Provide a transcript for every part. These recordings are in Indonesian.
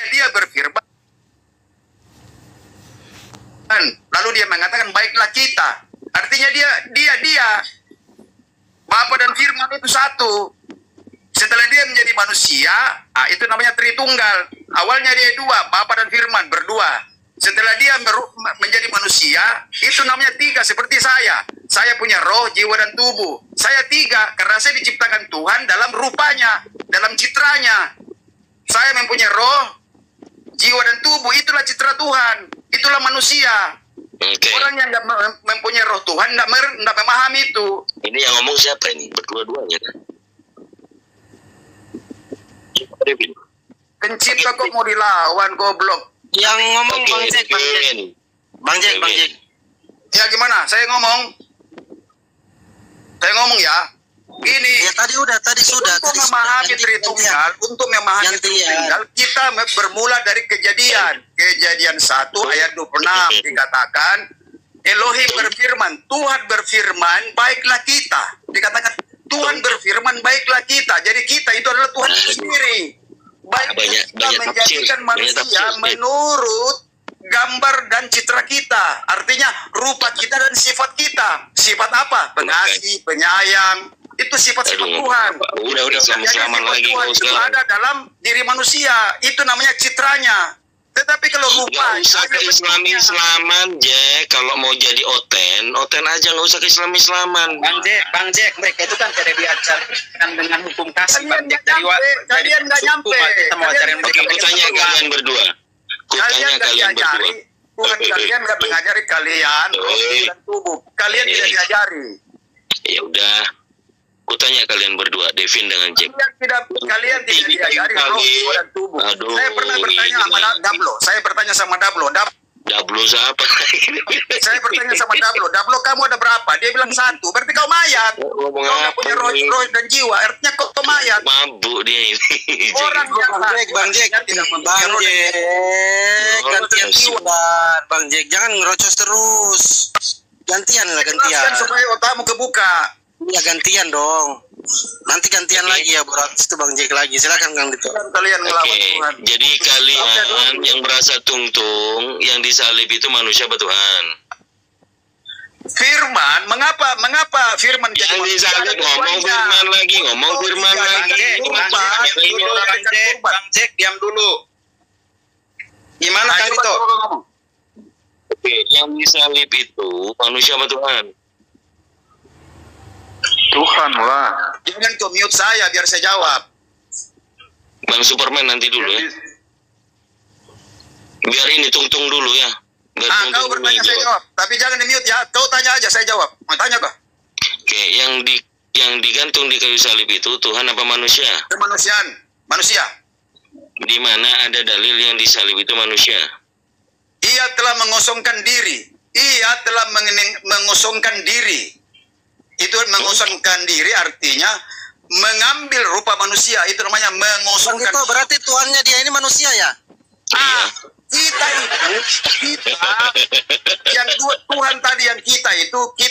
Dia berfirman, lalu dia mengatakan baiklah kita. Artinya dia Bapa dan Firman itu satu. Setelah dia menjadi manusia, itu namanya Tritunggal. Awalnya dia dua, Bapa dan Firman berdua. Setelah dia menjadi manusia, itu namanya tiga seperti saya. Saya punya roh, jiwa, dan tubuh. Saya tiga karena saya diciptakan Tuhan dalam rupanya, dalam citranya. Saya mempunyai roh, jiwa, dan tubuh. Itulah citra Tuhan. Itulah manusia. Okay. Orang yang nggak mempunyai roh Tuhan nggak memahami itu. Ini yang ngomong siapa ini? Berdua-duanya kan? Pencipta kok mau dilawan, goblok. Yang ngomong Bang Jack. Ya gimana? Saya ngomong ya. Ini. Ya tadi sudah. Untuk memahami Tritunggal, kita bermula dari Kejadian 1 ayat 26 dikatakan Elohim berfirman, Tuhan berfirman, baiklah kita. Dikatakan Tuhan berfirman, baiklah kita. Jadi kita itu adalah Tuhan itu sendiri. Baik kita menjadikan manusia menurut gambar dan citra kita. Artinya rupa kita dan sifat kita. Sifat apa? Pengasih, penyayang. Itu sifat-sifat Tuhan. Udah sama-sama lagi. Tuhan itu ada dalam diri manusia. Itu namanya citranya. Tetapi kalau rupa, nggak usah ke Islam-Islaman, Jack. Kalau mau jadi oten aja, nggak usah ke Islam-Islaman. Bang Jack, mereka itu kan tidak diajarkan dengan hukum kasih. Kalian nggak nyampe. Aku tanya kalian berdua. Tuhan kalian nggak mengajari kalian roh dan tubuh. Kalian tidak diajari. Ya udah. Aku tanya kalian berdua, Devin dengan Jack. Kalian tidak diajari roh dan tubuh. Saya pernah bertanya sama Dablo. Dablo siapa? Saya bertanya sama Dablo, kamu ada berapa? Dia bilang 1. Berarti kau mayat. Kau nggak punya roh dan jiwa. Artinya kau mayat. Mabuk dia ini. Orang yang Bang Jack, gantian jiwa. Bang Jack, jangan ngerocos terus. Gantian. Supaya otakmu kebuka. Ya gantian dong. Nanti gantian lagi ya, Bro. Itu Bang Jack lagi. Silakan Kang Dito. Kalian melawan Tuhan. Jadi kalian yang merasa tungtung, yang disalib itu manusia apa Tuhan? Firman, mengapa Firman yang disalib ngomong Firman lagi. Bang Jack, diam dulu. Gimana Kang Dito? Oke, yang disalib itu manusia apa Tuhan? Tuhan lah. Jangan kau mute saya biar saya jawab. Bang Superman nanti dulu ya. Biar ini tungtung dulu ya. Kau bertanya saya jawab. Tapi jangan di mute ya. Kau tanya aja saya jawab. Mau tanya kah? Oke, yang digantung di kayu salib itu Tuhan apa manusia? Kemanusiaan. Manusia. Di mana ada dalil yang disalib itu manusia? Ia telah mengosongkan diri. Itu mengosongkan diri artinya mengambil rupa manusia. Itu namanya mengosongkan. Itu berarti Tuhannya dia ini manusia ya? Kita yang Tuhan tadi yang kita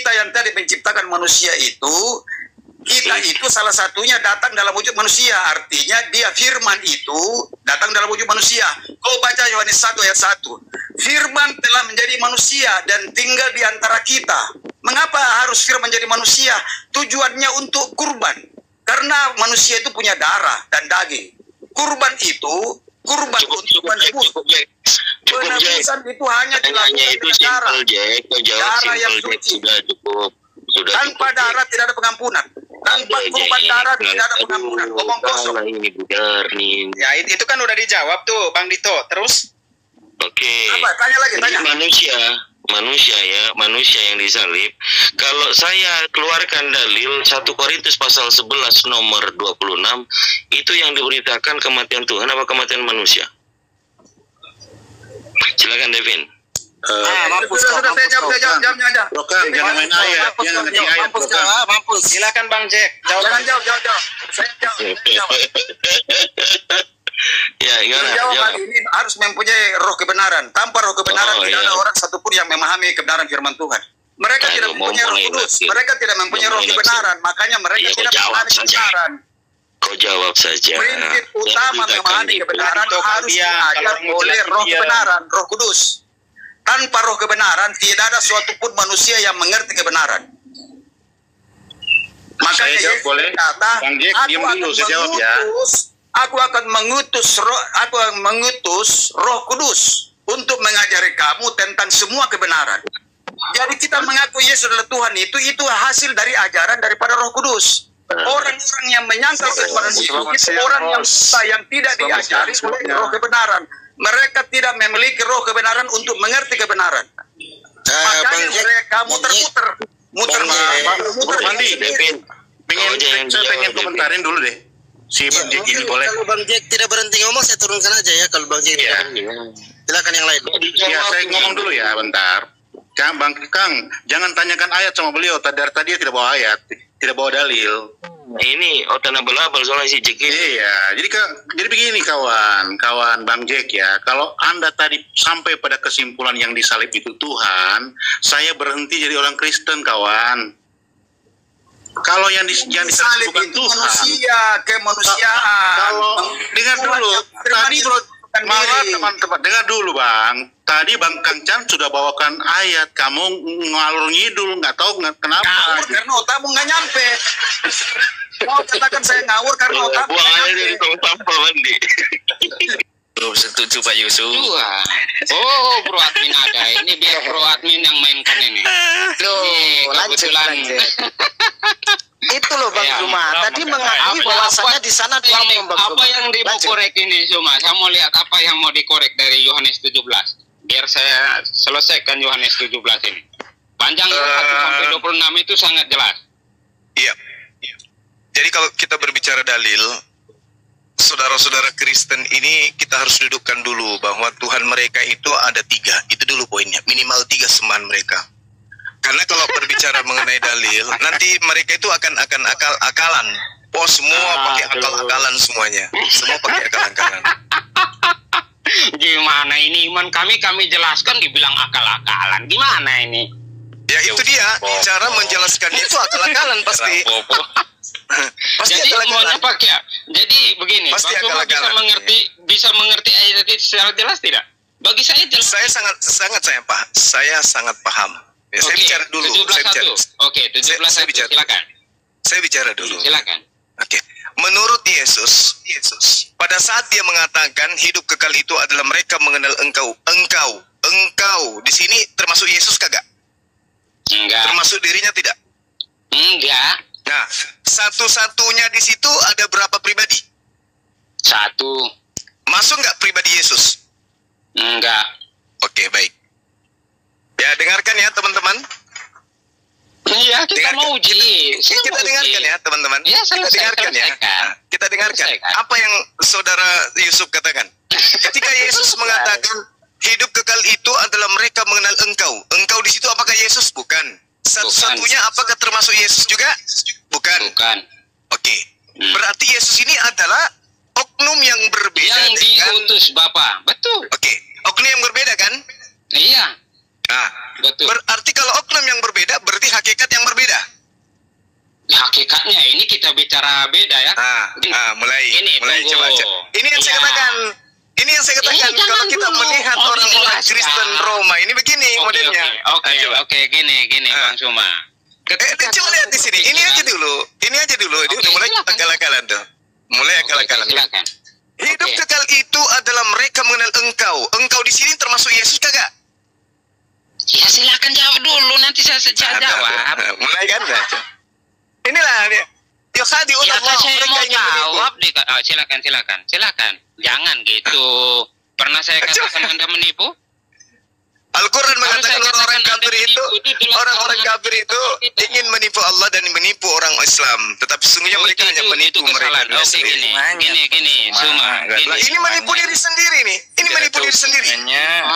yang tadi menciptakan manusia itu, kita itu salah satunya datang dalam wujud manusia. Artinya dia Firman itu datang dalam wujud manusia. Kau baca Yohanes 1 ayat 1. Firman telah menjadi manusia dan tinggal di antara kita. Mengapa harus Firman menjadi manusia? Tujuannya untuk kurban. Karena manusia itu punya darah dan daging. Kurban untuk menebus. Penebusan itu hanya dilakukan dengan darah. Darah yang suci. Sudah tanpa darah tidak ada pengampunan. Tanpa kurban darah tidak ada pengampunan. Ngomong kosong. Ya itu kan udah dijawab tuh Bang Dito. Terus? Oke. Apa? Tanya lagi, tanya. Manusia yang disalib. Kalau saya keluarkan dalil 1 Korintus pasal 11 nomor 26, itu yang diberitakan kematian Tuhan apa kematian manusia? Silakan Devin. Mampus. Sudah saya jawab aja. Bukan, jangan main ayat. Mampus. Silakan Bang Jack. Jangan jawab. Saya jawab. Ya, jawaban ini harus mempunyai roh kebenaran. Tanpa roh kebenaran tidak ada orang satupun yang memahami kebenaran firman Tuhan. Mereka tidak mempunyai roh kudus. Mereka tidak mempunyai roh kebenaran. Makanya mereka tidak memahami kebenaran. Kau jawab saja. Prinsip utama memahami kebenaran harus diajar oleh roh kebenaran, roh kudus. Tanpa roh kebenaran, tidak ada suatu pun manusia yang mengerti kebenaran. Makanya Yesus berkata, aku akan mengutus roh kudus untuk mengajari kamu tentang semua kebenaran. Jadi kita mengaku Yesus adalah Tuhan itu hasil dari ajaran daripada roh kudus. Orang-orang yang menyangkal kebenaran itu orang yang buta, yang tidak diajari oleh roh kebenaran. Mereka tidak memiliki roh kebenaran untuk mengerti kebenaran. Makanya mereka muter-muter. Saya pengen komentarin dulu deh. Si Bang Jack ini boleh. Kalau Bang Jack tidak berhenti ngomong, saya turunkan aja ya. Kalau Bang Jack silakan yang lain. Ya, saya ngomong dulu ya, bentar. Bang Kang, jangan tanyakan ayat sama beliau. Dari tadi dia tidak bawa ayat, tidak bawa dalil. Ini tanah belabel soalnya si Jack ini. Iya, jadi begini kawan Bang Jack ya. Kalau Anda tadi sampai pada kesimpulan yang disalib itu Tuhan, saya berhenti jadi orang Kristen kawan. Kalau yang disalib bukan Tuhan, manusia, kemanusiaan. Kalau dengar dulu, tadi malah teman-teman dengar dulu Bang. Tadi Bang Kang Chan sudah bawakan ayat, kamu ngalur ngidul, nggak tahu kenapa. Ngawur karena otakmu nggak nyampe. Mau katakan saya ngawur karena otakmu nggak nyampe. Buang aja dari tong sampah mandi. Belum setuju Pak Yusuf. Bro admin ada. Ini biar bro admin yang mainkan ini. Kebetulan. Itu loh Bang Zuma. Tadi mengakui bahwasanya di sana Tuhan membantu. Apa yang mau korek ini Zuma? Saya mau lihat apa yang mau dikorek dari Yohanes 17. Biar saya selesaikan Yohanes 17 ini. Panjang 1 sampai 26 itu sangat jelas. Iya. Jadi kalau kita berbicara dalil, saudara-saudara Kristen ini kita harus dudukkan dulu bahwa Tuhan mereka itu ada 3. Itu dulu poinnya. Minimal 3 sembahan mereka. Karena kalau berbicara mengenai dalil, nanti mereka itu akan akal-akalan. Semua pakai akal-akalan semuanya. Semua pakai akal-akalan. Gimana ini iman kami jelaskan dibilang akal-akalan. Gimana ini? Ya itu dia, cara menjelaskannya itu akal-akalan pasti. Jadi semuanya pakai. Jadi begini, pasti Bang Zuma bisa mengerti ayat itu secara jelas tidak? Bagi saya jelas. Saya sangat paham. Ya, saya bicara dulu. 17.1. Oke, 17.1. Silakan. Saya bicara dulu. Silakan. Oke. Menurut Yesus, pada saat dia mengatakan hidup kekal itu adalah mereka mengenal engkau. Di sini termasuk Yesus kagak? Enggak. Termasuk dirinya tidak? Enggak. Nah, satu-satunya di situ ada berapa pribadi? 1. Masuk nggak pribadi Yesus? Enggak. Oke, baik. Ya, dengarkan ya teman-teman. Iya, kita mau uji. Kita dengarkan ya teman-teman. Ya, kita dengarkan ya. Nah, kita dengarkan apa yang saudara Yusuf katakan. Ketika Yesus mengatakan hidup kekal itu adalah mereka mengenal engkau. Engkau di situ apakah Yesus? Bukan. Satu-satunya apakah termasuk Yesus juga? Bukan. Oke. Berarti Yesus ini adalah oknum yang berbeda yang diutus Bapa. Betul. Oke. Oknum yang berbeda kan? Iya. Nah, betul. Berarti kalau oknum yang berbeda, berarti hakikat yang berbeda. Hakikatnya ini kita bicara beda ya. Mulai coba. Ini yang saya katakan. Ini yang saya katakan. Kalau kita melihat orang-orang Kristen Roma, ini begini modelnya. Oke, gini Bang Zuma. Coba lihat di sini. Ini aja dulu. Ini udah mulai akal-akalan tuh. Mulai akal-akalan. Hidup kekal itu adalah mereka mengenal engkau. Engkau di sini termasuk Yesus kagak? Ya silakan jawab dulu, nanti saya jawab. Mulai kan? Inilah dia. Yohadi Allah. Saya mau jawab. Silakan. Jangan gitu. Pernah saya katakan Anda menipu? Al-Quran mengatakan orang kafir itu ingin menipu Allah dan menipu orang Islam, tetapi sesungguhnya mereka hanya menipu mereka sendiri. Gini, Zuma. Ini menipu diri sendiri nih. Ini menipu diri sendiri.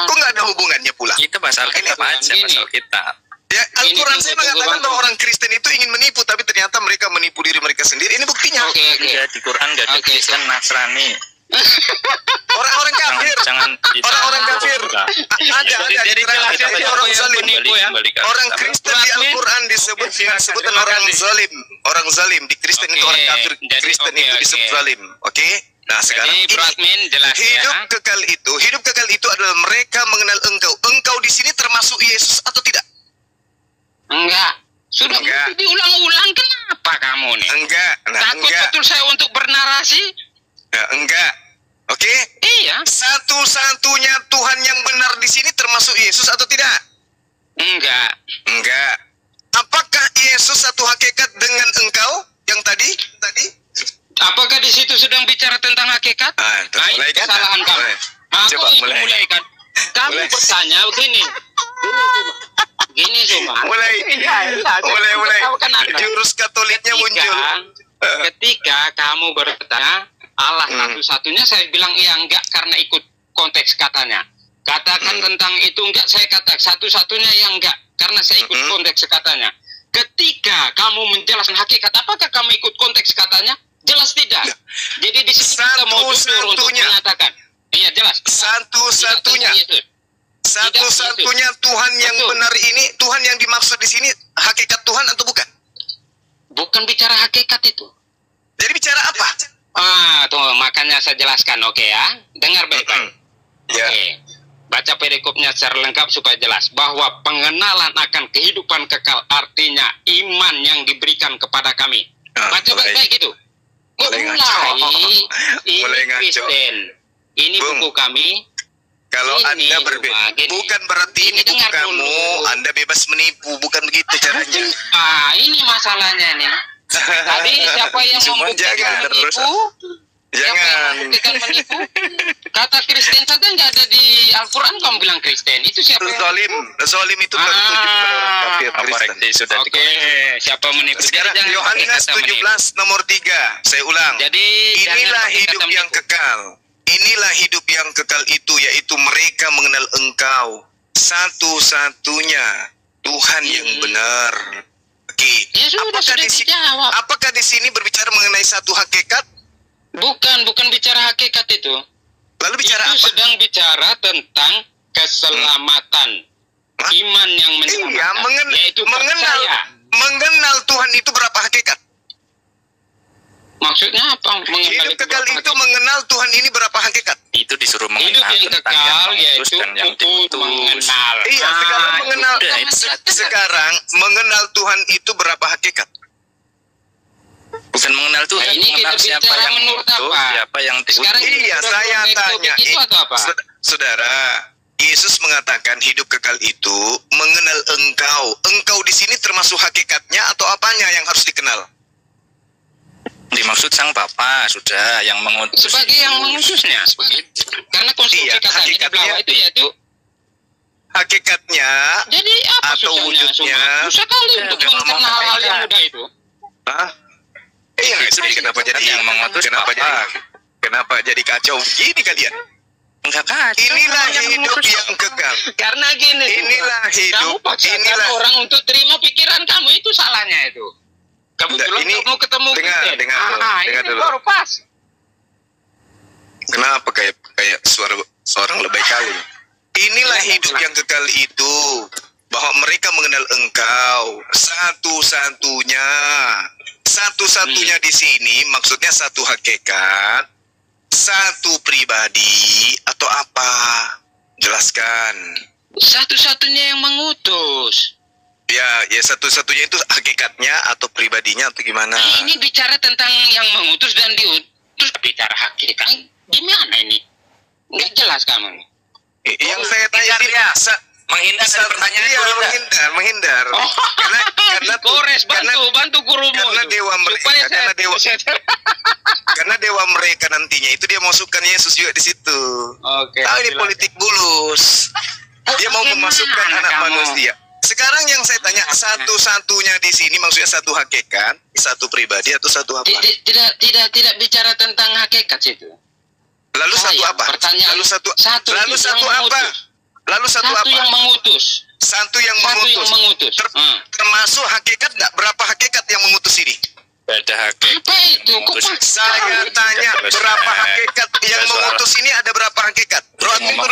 Kok nggak ada hubungannya pula? Kita pasal kitab aja, pasal kitab. Ya, Al-Quran saya mengatakan bahwa orang Kristen itu ingin menipu, tapi ternyata mereka menipu diri mereka sendiri. Ini buktinya. Ya, di Quran nggak ada Kristen Nasrani. Orang-orang kafir. Jangan Orang-orang kafir ada Jadi keterangan jelas itu orang zalim. Orang Kristen di Al-Quran disebut dengan orang zalim. Orang zalim di Kristen itu orang kafir. Kristen itu disebut zalim. Oke? Nah, sekarang Jadi Bro Admin jelas hidup ya. kekal itu adalah mereka mengenal engkau. Engkau di sini termasuk Yesus atau tidak? Enggak. Sudah Enggak. diulang-ulang, kenapa kamu nih? Enggak. Nah, Takut enggak. betul saya untuk bernarasi? Nah, enggak. Oke? Iya. Satu-satunya Tuhan yang benar di sini termasuk Yesus atau tidak? Enggak. Enggak. Apakah Yesus satu hakikat dengan engkau yang tadi? Apakah di situ sedang bicara tentang hakikat? Mulai Itu kan? kesalahan kamu. Aku Coba itu mulai kan. Kamu Mulai. bertanya begini. Gini Suma. Mulai. Tahu kan Anda? Jurus Katoliknya muncul. Ketika kamu bertanya Allah satu-satunya, saya bilang iya enggak karena ikut konteks katanya. Katakan tentang itu enggak, saya katakan satu-satunya yang enggak karena saya ikut konteks katanya. Ketika kamu menjelaskan hakikat, apakah kamu ikut konteks katanya? Jelas tidak. Jadi di sini kita mau jujur untuk menyatakan. Iya jelas. Satu-satunya Tuhan yang Betul. benar ini, Tuhan yang dimaksud di sini hakikat Tuhan atau bukan? Bukan bicara hakikat itu. Jadi bicara apa? Tuh makanya saya jelaskan, oke ya. Dengar baik-baik. Ya. Oke. Baca perikopnya secara lengkap supaya jelas bahwa pengenalan akan kehidupan kekal artinya iman yang diberikan kepada kami. Baca baik-baik itu. Mulai Mulai Mulai ini ngaco. Kristen. Ini Bung. buku kami. Kalau Gini, Anda berbeda, gini. bukan berarti ini buku dengar kamu, dulu. Anda bebas menipu, bukan begitu caranya. Ini masalahnya nih. Tadi siapa yang Cuma membuktikan jangan terus. menipu? Siapa yang Jangan. membuktikan menipu? Kata Kristen saja nggak ada di Al-Quran, kamu bilang Kristen. Itu siapa yang Zolim itu baru tujuh kepada orang kafir Kristen. Koreksi sudah Oke, siapa menipu? Sekarang Jadi jangan Yohanes pakai kata menipu. 17 nomor 3. Saya ulang. Jadi jangan Inilah pakai hidup kata yang menipu. kekal. Inilah hidup yang kekal itu, yaitu mereka mengenal engkau satu-satunya Tuhan yang benar. Oke. Ya sudah dijawab. Apakah di sini berbicara mengenai satu hakikat? Bukan bicara hakikat itu. Lalu bicara Itu apa? sedang bicara tentang keselamatan. Iman yang menyelamatkan. Iya, yaitu percaya. mengenal Tuhan itu berapa hakikat? Maksudnya apa? Mengenal Hidup kekal berapa itu hakikat? mengenal Tuhan ini berapa hakikat? itu disuruh Hidup mengenal yang tentang kekal yang mengutus yaitu dan yang untuk diutus. mengenal. Iya, sekarang mengenal udah, itu sekarang mengenal Tuhan itu berapa hakikat? Bukan mengenal Tuhan, Nah, ini mengenal kita siapa bicara yang menurut mengutus, apa? siapa yang diutus. Sekarang Iya, sudah saya topik tanya. itu atau apa? Saudara, Yesus mengatakan hidup kekal itu mengenal engkau. Engkau di sini termasuk hakikatnya atau apanya yang harus dikenal? Dimaksud sang Bapa sudah yang mengutus. Sebagai yang mengutusnya. Karena konstruksi Iya, katanya di hakikatnya. bawah itu yaitu. Hakikatnya Jadi apa atau susahnya? wujudnya. Susah kali untuk Jangan mengenal ngomong hal yang hakikat. mudah itu. Hah? Iya, Itu kenapa jadi yang mengutus Bapa. kenapa jadi kacau begini kalian? Enggak kacau. Inilah yang hidup mengutus yang kekal. Karena gini. Inilah kamu hidup. paksakan Inilah orang untuk terima pikiran kamu, itu salahnya itu. Kebetulan Ini- kamu ketemu dengar Kristen. dulu, dengar ini dulu. baru pas. Kenapa kayak suara seorang lebay kali? Inilah hidup yang kekal itu, bahwa mereka mengenal engkau satu-satunya. Satu-satunya di sini maksudnya satu hakikat, satu pribadi atau apa? Jelaskan. Satu-satunya yang mengutus. Ya satu-satunya itu hakikatnya atau pribadinya atau gimana? Ini bicara tentang yang mengutus dan diutus. Bicara hakikat. Gimana ini? Nggak jelas kamu nih. Yang saya tanya Menghindar dari pertanyaan iya, itu. menghindar. Karena Kores, bantu gurumu karena itu. dewa mereka, Supaya karena dewa mereka nantinya itu dia masukkan Yesus juga di situ. Oke. Ini politik bulus. Dia mau Bagaimana memasukkan anak kamu? manusia. Sekarang yang saya tanya, satu-satunya di sini maksudnya satu hakikat, satu pribadi atau satu apa? Tidak bicara tentang hakikat itu. Lalu satu Sayang, apa? pertanyaan Lalu satu yang apa? mengutus. Lalu satu apa? Yang mengutus. Satu yang Satu yang mengutus. mengutus. Termasuk hakikat enggak? Berapa hakikat yang mengutus ini? Ada hakikat. Apa itu? Kok Mengutus. paksa? Saya tanya berapa hakikat yang Soal- mengutus ini, ada berapa hakikat? Bro, Ngomong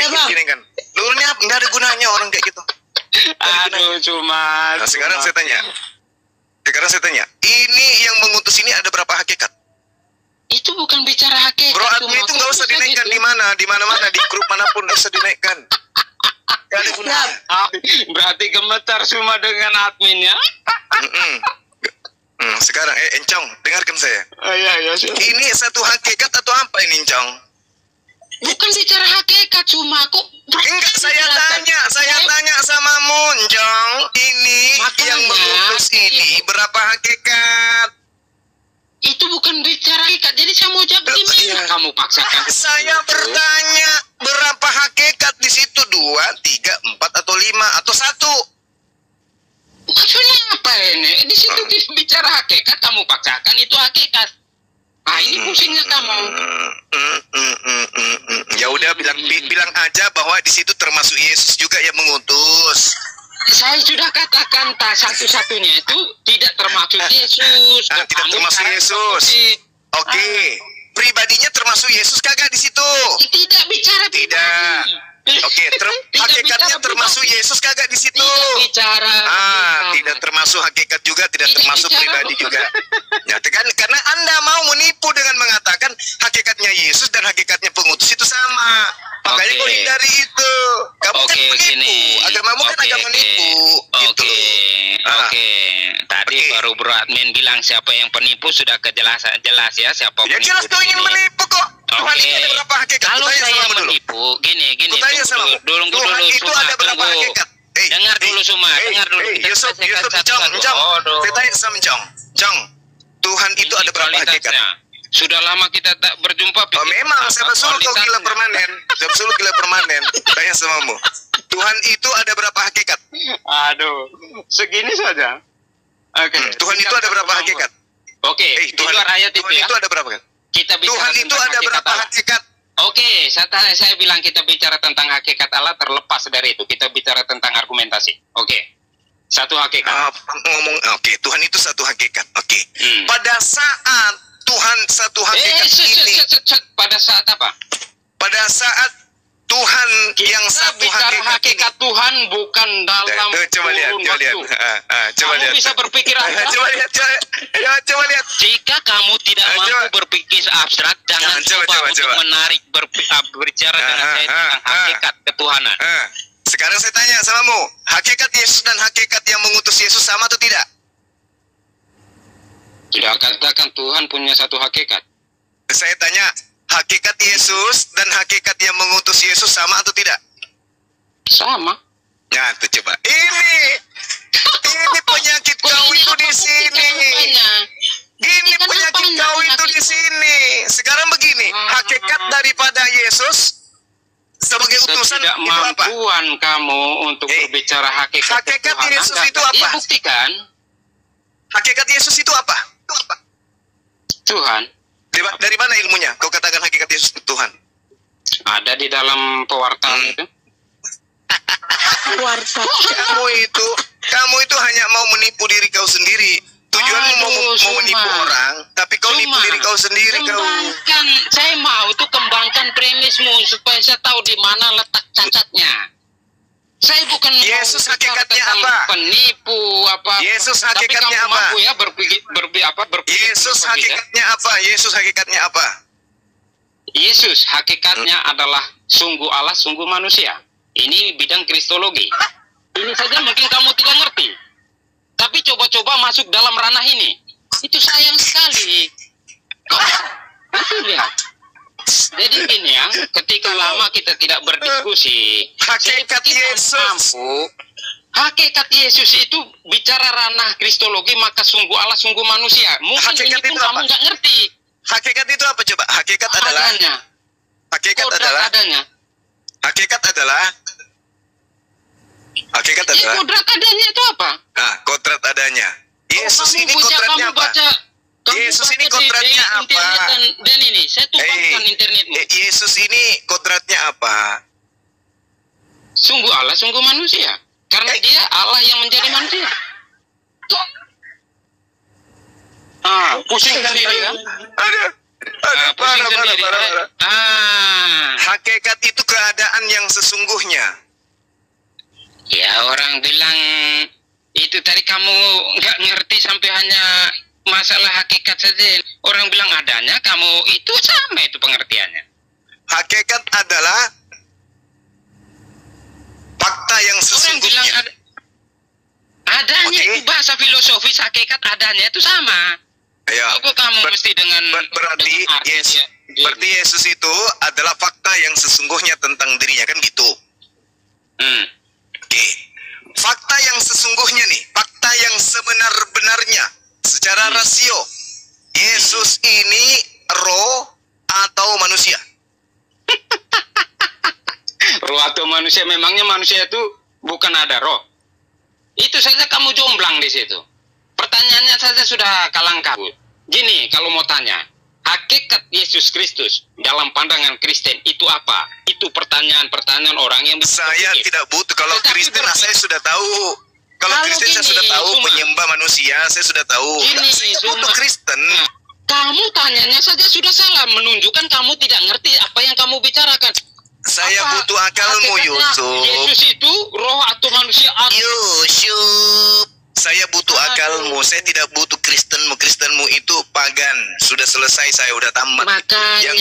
Nurnya, Bang. Gini kan. Nurnya nggak ada gunanya orang kayak gitu. Aduh, cuma. Sekarang saya tanya. Ini yang mengutus ini ada berapa hakikat? Itu bukan bicara hakikat. Bro admin itu nggak usah dinaikkan di mana-mana di grup manapun nggak usah dinaikkan. Nggak ada gunanya. Berarti gemetar semua dengan adminnya. Sekarang Encong, dengarkan saya. Iya. Ini satu hakikat atau apa ini, Encong? Bukan bicara hakikat, cuma kok. Enggak, saya tanya sama Encong. Ini Makanya, yang mengutus ini berapa hakikat? Itu bukan bicara hakikat. Jadi saya mau jawab gimana Iya. kamu paksakan. Saya bertanya berapa hakikat di situ? 2, 3, 4 atau 5 atau 1? Maksudnya apa ini? Di situ bicara hakikat, kamu paksakan itu hakikat. Ah, ini pusingnya kamu. Ya udah bilang aja bahwa di situ termasuk Yesus juga yang mengutus. Saya sudah katakan satu-satunya itu tidak termasuk Yesus. Tidak Kamu termasuk sekarang Yesus. seperti- Oke. Pribadinya termasuk Yesus kagak di situ? Tidak bicara Tidak. Oke, hakikatnya termasuk Yesus kagak di situ? Tidak bicara. Tidak termasuk hakikat juga, tidak Tidak termasuk bicara. pribadi juga. Ya, kan karena Anda mau menipu dengan mengatakan hakikatnya Yesus dan hakikatnya pengutus itu sama. Makanya Oke. kau hindari itu. Kamu kan Oke, penipu. gini. Agamamu kan agama menipu. Gitu. Oke. Tadi Oke. baru Bro Admin bilang siapa yang penipu sudah jelas ya siapa Ya penipu. jelas kau di ingin sini. menipu kok. Tuhan Oke. itu ada berapa hakikat? Kalau Kutanya saya sama dulu. menipu, gini, Kutanya sama dulu Tuhan itu Suma, ada berapa tunggu. hakikat? Dengar dulu Suma, dengar dulu. Kita Yusuf, selesaikan Encong. satu-satu. Saya tanya sama Encong. Encong, Tuhan itu ada berapa hakikat? Kualitasnya. Sudah lama kita tak berjumpa. Oh memang, saya besul kau gila permanen. Saya besul gila permanen. Tanya samamu. Tuhan itu ada berapa hakikat? Aduh, segini saja. Oke. Tuhan itu ada berapa hakikat? Oke, di Tuhan, luar ayat itu Tuhan ya. itu ada berapa? Kita bicara Tuhan itu tentang ada hakikat berapa Allah. hakikat? Oke, saya bilang kita bicara tentang hakikat Allah, terlepas dari itu kita bicara tentang argumentasi. Oke. Satu hakikat. Oke, Tuhan itu satu hakikat. Oke. Hmm. Pada saat Tuhan satu hakikat ini, Pada saat apa? pada saat Tuhan yang Kita satu bicara hakikat ini. Tuhan bukan dalam Coba lihat, kurun coba lihat. waktu. Coba Kamu lihat. bisa berpikir abstrak. Coba lihat. Jika kamu tidak Coba. mampu berpikir abstrak, jangan coba untuk menarik berbicara dengan saya tentang hakikat ketuhanan. Sekarang saya tanya samamu, hakikat Yesus dan hakikat yang mengutus Yesus sama atau tidak? Sudah katakan Tuhan punya satu hakikat. Saya tanya, hakikat Yesus dan hakikat yang mengutus Yesus sama atau tidak? Sama. Ya, itu coba. Ini penyakit kau itu di sini. Ini penyakit kau itu di sini. Sekarang begini, hakikat daripada Yesus sebagai utusan itu apa? Ketidakmampuan kamu untuk berbicara hakikat Hakikat ketuhanan, Yesus itu apa? Dia buktikan Hakikat Yesus itu apa? Tuhan Dari mana ilmunya? Kau katakan hakikat Yesus itu Tuhan. ada di dalam pewartaan itu. Kamu itu hanya mau menipu diri kau sendiri. Tujuanmu mau menipu orang, tapi kau nipu diri kau sendiri. Kembangkan, saya mau itu kembangkan premismu supaya saya tahu di mana letak cacatnya. Saya bukan Yesus mau bicara hakikatnya tentang apa? penipu apa. Yesus Tapi hakikatnya kamu apa? mampu ya berpikir Yesus hakikatnya apa? Yesus hakikatnya apa? Yesus hakikatnya adalah sungguh Allah, sungguh manusia. Ini bidang kristologi. Ini saja mungkin kamu tidak ngerti. Tapi coba-coba masuk dalam ranah ini. Itu sayang sekali. Itu lihat. Jadi gini ya, ketika lama kita tidak berdiskusi, Hakikat Yesus. Hakikat Yesus itu bicara ranah kristologi, maka sungguh Allah, sungguh manusia. Mungkin Hakikat ini pun itu kamu apa? nggak ngerti. Hakikat itu apa coba? Hakikat adalah Adanya. hakikat Kodrat adalah adanya. hakikat adalah Ya, kodrat adanya itu apa? kodrat adanya. Yesus Kamu ini baca, kodratnya kamu apa? baca, kamu Yesus baca ini di kodratnya internet apa? Dan ini, saya tumpahkan internetmu. Yesus ini kodratnya apa? Sungguh Allah, sungguh manusia. Karena dia Allah yang menjadi manusia. Pusing sendiri kan? Pusing sendiri. Parah. Hakikat itu keadaan keadaan yang sesungguhnya. Ya, orang bilang itu tadi kamu nggak ngerti sampai hanya masalah hakikat saja. Orang bilang adanya, kamu itu sama itu pengertiannya. Hakikat adalah fakta yang Orang sesungguhnya. bilang adanya Oke. itu bahasa filosofis, hakikat adanya itu sama. Ya. Kok kamu Ber- mesti dengan berarti dengan arti Yesus, dia- berarti Yesus itu adalah fakta yang sesungguhnya tentang dirinya, kan gitu. Hmm. Oke. Fakta yang sesungguhnya nih, fakta yang sebenar-benarnya secara rasio. Yesus ini roh atau manusia? Roh atau manusia, memangnya manusia itu bukan ada roh? Itu saja kamu jomblang di situ. Pertanyaannya saja sudah kalang kabut. Gini, kalau mau tanya, hakikat Yesus Kristus dalam pandangan Kristen itu apa? Itu pertanyaan-pertanyaan orang yang Saya berpikir. tidak butuh. Kalau Tetapi Kristen berpikir. saya sudah tahu. Kalau Kalau Kristen saya gini, sudah tahu, Suma. penyembah manusia saya sudah tahu. Gini, Saya Suma. butuh Kristen. Nah, kamu tanyanya saja sudah salah, menunjukkan kamu tidak ngerti apa yang kamu bicarakan. Saya Apa butuh akalmu, hakikatnya Yusuf. Yesus itu roh atau manusia? Yusuf, saya butuh Aduh. akalmu. Saya tidak butuh Kristenmu. Kristenmu itu pagan. Sudah selesai, saya udah tamat. Makanya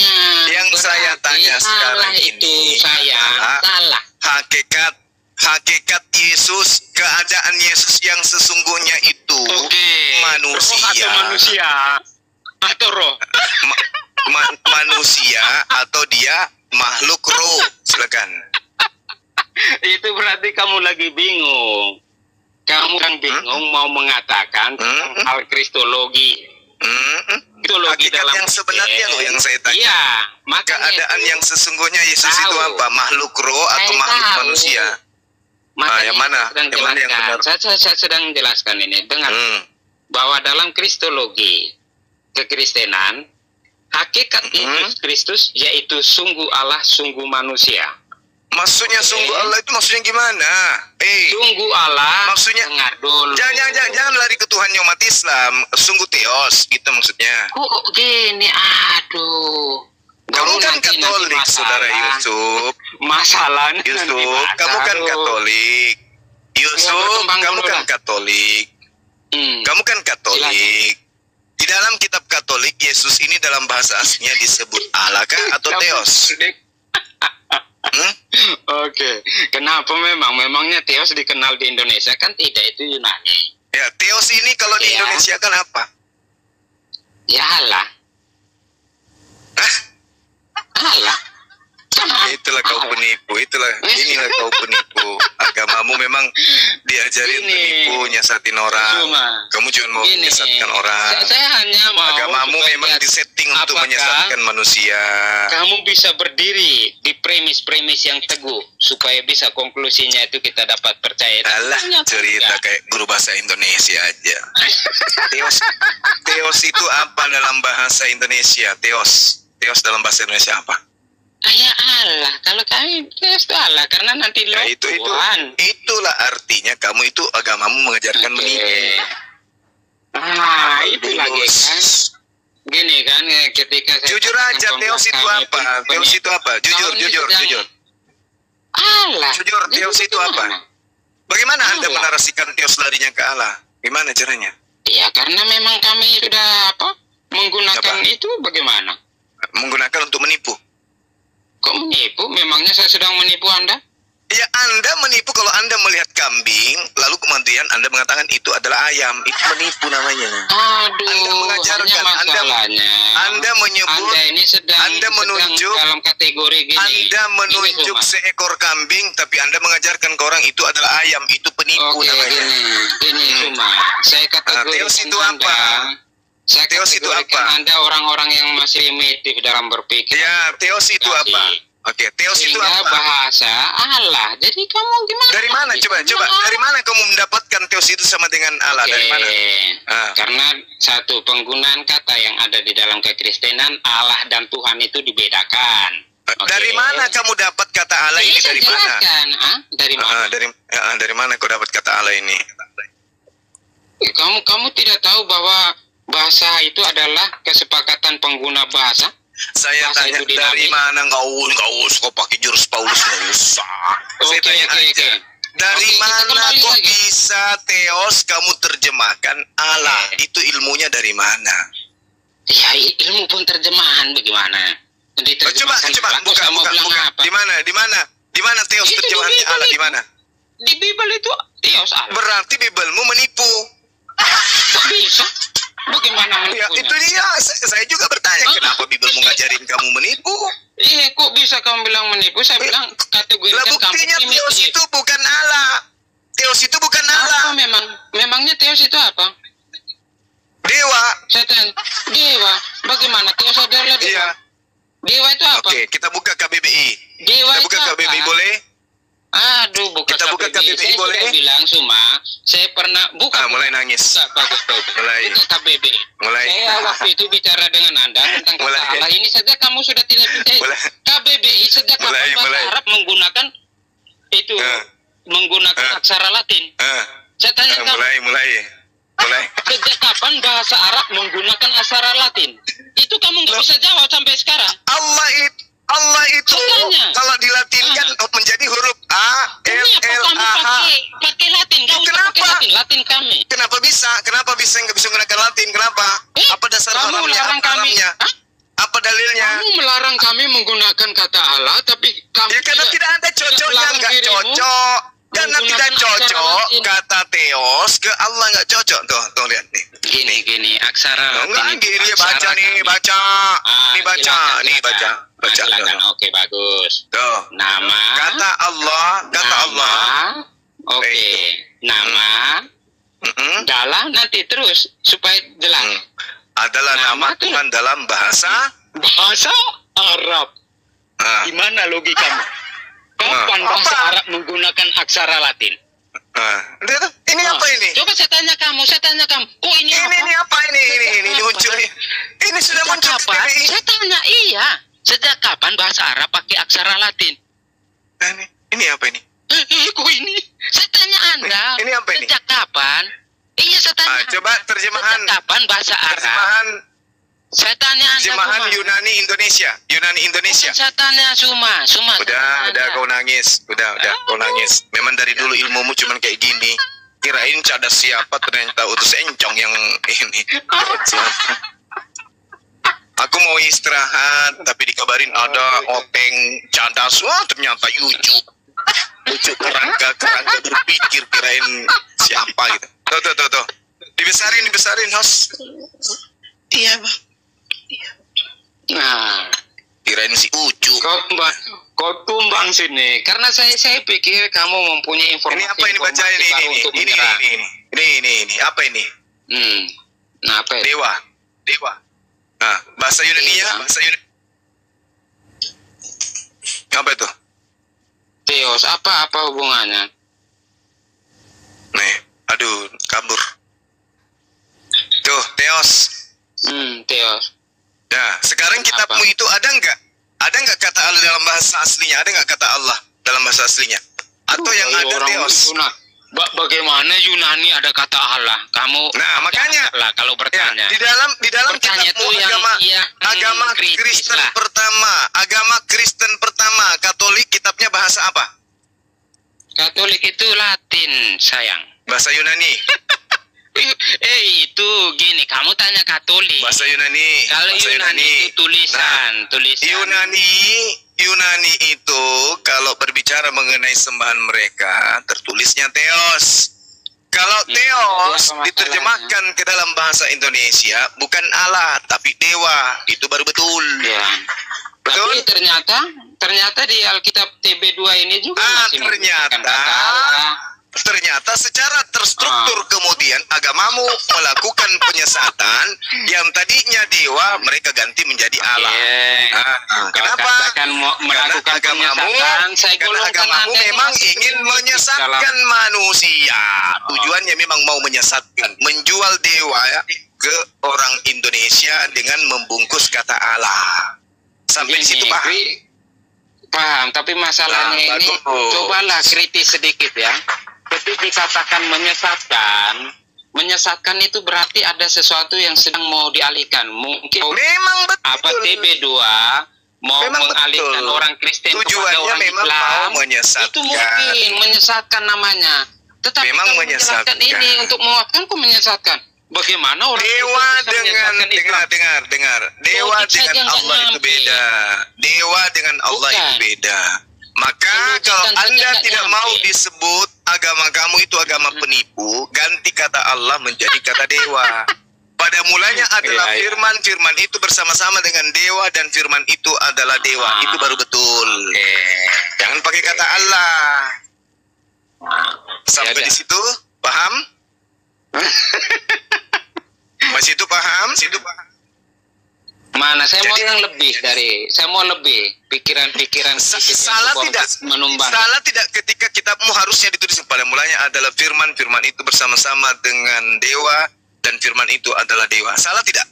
yang saya berarti tanya sekarang salah itu ini saya adalah salah. hakikat Yesus, keadaan Yesus yang sesungguhnya itu Oke. manusia. Roh atau manusia atau roh? Manusia atau dia makhluk roh. Silakan. Itu berarti kamu lagi bingung. Kamu kan bingung mau mengatakan tentang hal kristologi. Kristologi Hakikat dalam yang sebenarnya loh yang saya tanya. Iya, makanya Keadaan itu. yang sesungguhnya Yesus Tahu. itu apa? Makhluk roh atau Saya makhluk tahu. manusia? Makanya yang mana? saya sedang Yang mana yang jelaskan. benar? Saya sedang jelaskan ini. Dengar bahwa dalam kristologi kekristenan, hakikat Yesus Kristus yaitu sungguh Allah, sungguh manusia. Maksudnya Oke. sungguh Allah itu maksudnya gimana? Sungguh Allah, Maksudnya- dengar dulu. Jangan lari ke Tuhan umat Islam. Sungguh teos gitu maksudnya. Kok gini, aduh. Kamu kan nanti Katolik, masalah. saudara Yusuf. Masalahnya nanti Yusuf, kamu kan masalah. Katolik. Yusuf, berkembang kamu dulu kan dah. Katolik. Hmm. Kamu kan Katolik. Di dalam kitab Katolik, Yesus ini dalam bahasa aslinya disebut Allah kah atau Kamu Theos? Katolik. Hmm? Oke, kenapa memangnya Theos dikenal di Indonesia kan tidak, itu Yunani. Ya, Theos ini kalau di Ya. Indonesia kan apa? Ya Allah, Hah? Allah. Itulah kau penipu, inilah kau penipu. Agamamu memang diajarin Gini. penipu, nyesatin orang. Cuma, Kamu cuma mau Gini, menyesatkan orang. Saya hanya mau Agamamu supaya memang lihat disetting untuk apakah menyesatkan manusia. kamu bisa berdiri di premis-premis yang teguh supaya bisa konklusinya itu kita dapat percaya. Alah, Ternyata cerita enggak. kayak guru bahasa Indonesia aja. Theos itu apa dalam bahasa Indonesia? Theos dalam bahasa Indonesia apa? Ya Allah, kalau kami Theos itu Allah karena nanti lo Ya, Tuhan. itulah artinya kamu itu agamamu mengajarkan Oke. menipu. Itu lagi kan. Gini kan, ketika saya Jujur katakan aja, Theos itu kami apa? Theos itu apa? Jujur, Tahun ini jujur, sedang- jujur. Allah. Jujur, Jadi Theos itu apa? bagaimana? Bagaimana Anda Allah. menarasikan Theos larinya ke Allah? Gimana caranya? Ya karena memang kami sudah menggunakan Apa? itu bagaimana? Menggunakan untuk menipu. Kok menipu? Memangnya saya sedang menipu Anda? Ya, Anda menipu kalau Anda melihat kambing, lalu kemudian Anda mengatakan itu adalah ayam. Itu menipu namanya. Aduh, Anda mengajarkan, hanya masalahnya. Anda menyebut, Anda ini sedang menunjuk, dalam kategori gini. Anda menunjuk Gini, Suma. seekor kambing, tapi Anda mengajarkan ke orang itu adalah ayam. Itu penipu Oke, namanya. gini Suma. Saya kategorikan Theos itu Anda. apa? Saya Theos itu kategorikan apa? Anda orang-orang yang masih primitif dalam berpikir. Ya, Theos itu apa? Oke, Theos itu Sehingga apa? bahasa Allah. Jadi kamu gimana? Dari mana? Coba. Dari mana kamu mendapatkan Theos itu sama dengan Allah? Oke. Dari mana? Ah. Karena satu, penggunaan kata yang ada di dalam kekristenan, Allah dan Tuhan itu dibedakan. Oke. Dari mana kamu dapat kata Allah ini? Saya Dari mana? jelaskan. Dari mana? Dari mana kau dapat kata Allah ini? Kamu tidak tahu bahwa bahasa itu adalah kesepakatan pengguna bahasa? Saya Masa tanya itu dinamis? dari mana kau suka pakai jurus Paulus nggak usah. Saya Oke, tanya oke, aja. oke. Dari Oke, kita mana kembali kok lagi. bisa Theos kamu terjemahkan Allah? Itu ilmunya dari mana? Ya ilmu pun terjemahan bagaimana? Coba buka. Di mana Theos Itu di terjemahannya Bible Allah di itu. mana? Di Bible itu Theos Allah. Berarti Bibelmu menipu. Kok bisa? Bagaimana Ya, menipunya? itu dia. Saya juga bertanya, kenapa Bibelmu ngajarin kamu menipu? Iya, kok bisa kamu bilang menipu? Saya bilang Lah kategorikan kamu buktinya Theos primitif. itu bukan Allah. Theos itu bukan Apa Allah. memangnya Theos itu apa? Dewa. Saya tanya, dewa. Bagaimana Theos adalah dewa? Iya. Dewa itu apa? Oke, kita buka KBBI. Dewa Kita buka itu KBBI apa? boleh? Aduh, buka Kita buka KBBI Saya boleh? sudah bilang Suma, saya pernah buka. Mulai nangis. Buka, bagus. Mulai. Buka KBBI. Mulai. Saya waktu itu bicara dengan Anda tentang kata Mulai. Allah. Ini saja kamu sudah tidak bisa. Mulai. KBBI sejak kapan bahasa Mulai. Arab menggunakan itu menggunakan aksara Latin? Saya tanya kamu, Mulai. sejak kapan bahasa Arab menggunakan aksara Latin? Itu kamu nggak bisa jawab sampai sekarang. Allah itu Makanya. kalau dilatinkan menjadi huruf A, L, Kenapa L, kamu A, H. pakai Latin? Gak usah Kenapa? pakai Latin. Latin kami. Kenapa bisa nggak bisa menggunakan Latin? Kenapa? Apa dasar Kamu haramnya? melarang kami. Hah? Apa dalilnya? Kamu melarang kami menggunakan kata Allah, tapi kamu Ya karena tidak ada cocoknya, melarang nggak dirimu cocok. Karena tidak menggunakan aksara cocok Latin. kata Theos ke Allah nggak cocok tuh lihat nih. Gini, aksara Latin. Enggak, itu gini aksara baca nih, kami. baca. Nih baca, Silakan, nih baca. Baca. silakan. Tuh. Oke, bagus. Tuh. Nama. Kata Allah. Oke. Nama. Mm-mm. Dalam nanti terus supaya jelas. Adalah nama Nama tuh. Tuhan dalam bahasa. Bahasa Arab. Ah, Gimana logikamu? Kapan Apa? bahasa Arab menggunakan aksara Latin? Lihat, ini apa ini? Coba saya tanya kamu. Oh ini apa? Ini apa ini muncul. Ini sudah Sejak muncul di kapan? PBI. Saya tanya iya. Sejak kapan bahasa Arab pakai aksara Latin? Ini apa ini? Kok ini? Saya tanya Anda. Ini apa ini? Sejak kapan? Iya saya tanya. Coba terjemahan. Sejak kapan bahasa Arab? Saya tanya Anda. Terjemahan Suma. Yunani Indonesia. Bukan, saya tanya Suma. Udah kau nangis. Udah kau nangis. Memang dari dulu ilmumu cuman kayak gini. Kirain cadas siapa, ternyata utus encong yang ini. Aku mau istirahat, tapi dikabarin ada openg cadas. Wah, ternyata Yucu kerangka berpikir, kirain siapa gitu. Tuh. Dibesarin, host. Iya, Bang. Nah, Kirain si Ucu. kau tumbang sini. Karena saya pikir kamu mempunyai informasi. Ini apa ini baca ini? Ini apa ini? Nah, apa itu? Dewa. Nah, bahasa Yunani ya, Iya. bahasa Yunani. Apa itu? Theos, apa hubungannya? Nih, aduh, kabur. Tuh, Theos. Theos. Nah, sekarang kitabmu itu ada nggak? Ada nggak kata Allah dalam bahasa aslinya? Ada nggak kata Allah dalam bahasa aslinya? Atau yang ada Theos? Bagaimana Yunani ada kata Allah? Kamu Nah, makanya lah kalau bertanya. di dalam Bertanya kitabmu tuh yang agama kritis Kristen lah. agama Kristen pertama, Katolik, kitabnya bahasa apa? Katolik itu Latin, sayang. Bahasa Yunani. Itu gini, kamu tanya Katolik. Bahasa Yunani. Kalau bahasa Yunani itu tulisan. Yunani itu kalau berbicara mengenai sembahan mereka tertulisnya Theos. Kalau Theos apa masalahnya? diterjemahkan ke dalam bahasa Indonesia bukan Allah tapi dewa, itu baru betul. Ya. Betul? Tapi ternyata di Alkitab TB2 ini juga masih menggunakan kata Allah. Ternyata secara terstruktur kemudian agamamu melakukan penyesatan yang tadinya dewa mereka ganti menjadi Allah. Kalau Kenapa? katakan melakukan penyesatan, saya Karena golongkan agamamu Anda memang masuk ingin dalam- menyesatkan manusia. Tujuannya memang mau menyesatkan, menjual dewa ke orang Indonesia dengan membungkus kata Allah. Sampai Gini, situ paham? Paham, tapi masalahnya Nah, ini bagus. cobalah kritis sedikit ya. Ketika dikatakan menyesatkan, menyesatkan itu berarti ada sesuatu yang sedang mau dialihkan. Mungkin Memang betul. apa TB2 mau Memang mengalihkan betul. orang Kristen kepada Tujuannya orang memang Islam. mau menyesatkan. Itu mungkin menyesatkan namanya. Tetapi Memang kalau menyesatkan. menjelaskan ini untuk menguatkan kok menyesatkan. Bagaimana orang Dewa Kristen bisa dengan menyesatkan Islam? dengar. Dewa Logik saja dengan nggak Allah itu nyampe. beda. Dewa dengan Allah Bukan. itu beda. Maka Logik kalau saja Anda nggak tidak nyampe. mau disebut agama kamu itu agama penipu, ganti kata Allah menjadi kata dewa. Pada mulanya adalah Iya, iya. firman, firman itu bersama-sama dengan dewa dan firman itu adalah dewa. Itu baru betul. Jangan pakai kata Allah. Sampai Ya, di situ paham? Masih itu paham? Situ paham? Mana saya mau Jadi- yang lebih dari saya mau lebih pikiran-pikiran sedikit yang Salah sebuah tidak? menumbang. Salah tidak ketika kitabmu harusnya ditulis pada mulanya adalah firman, firman itu bersama-sama dengan dewa dan firman itu adalah dewa. Salah tidak?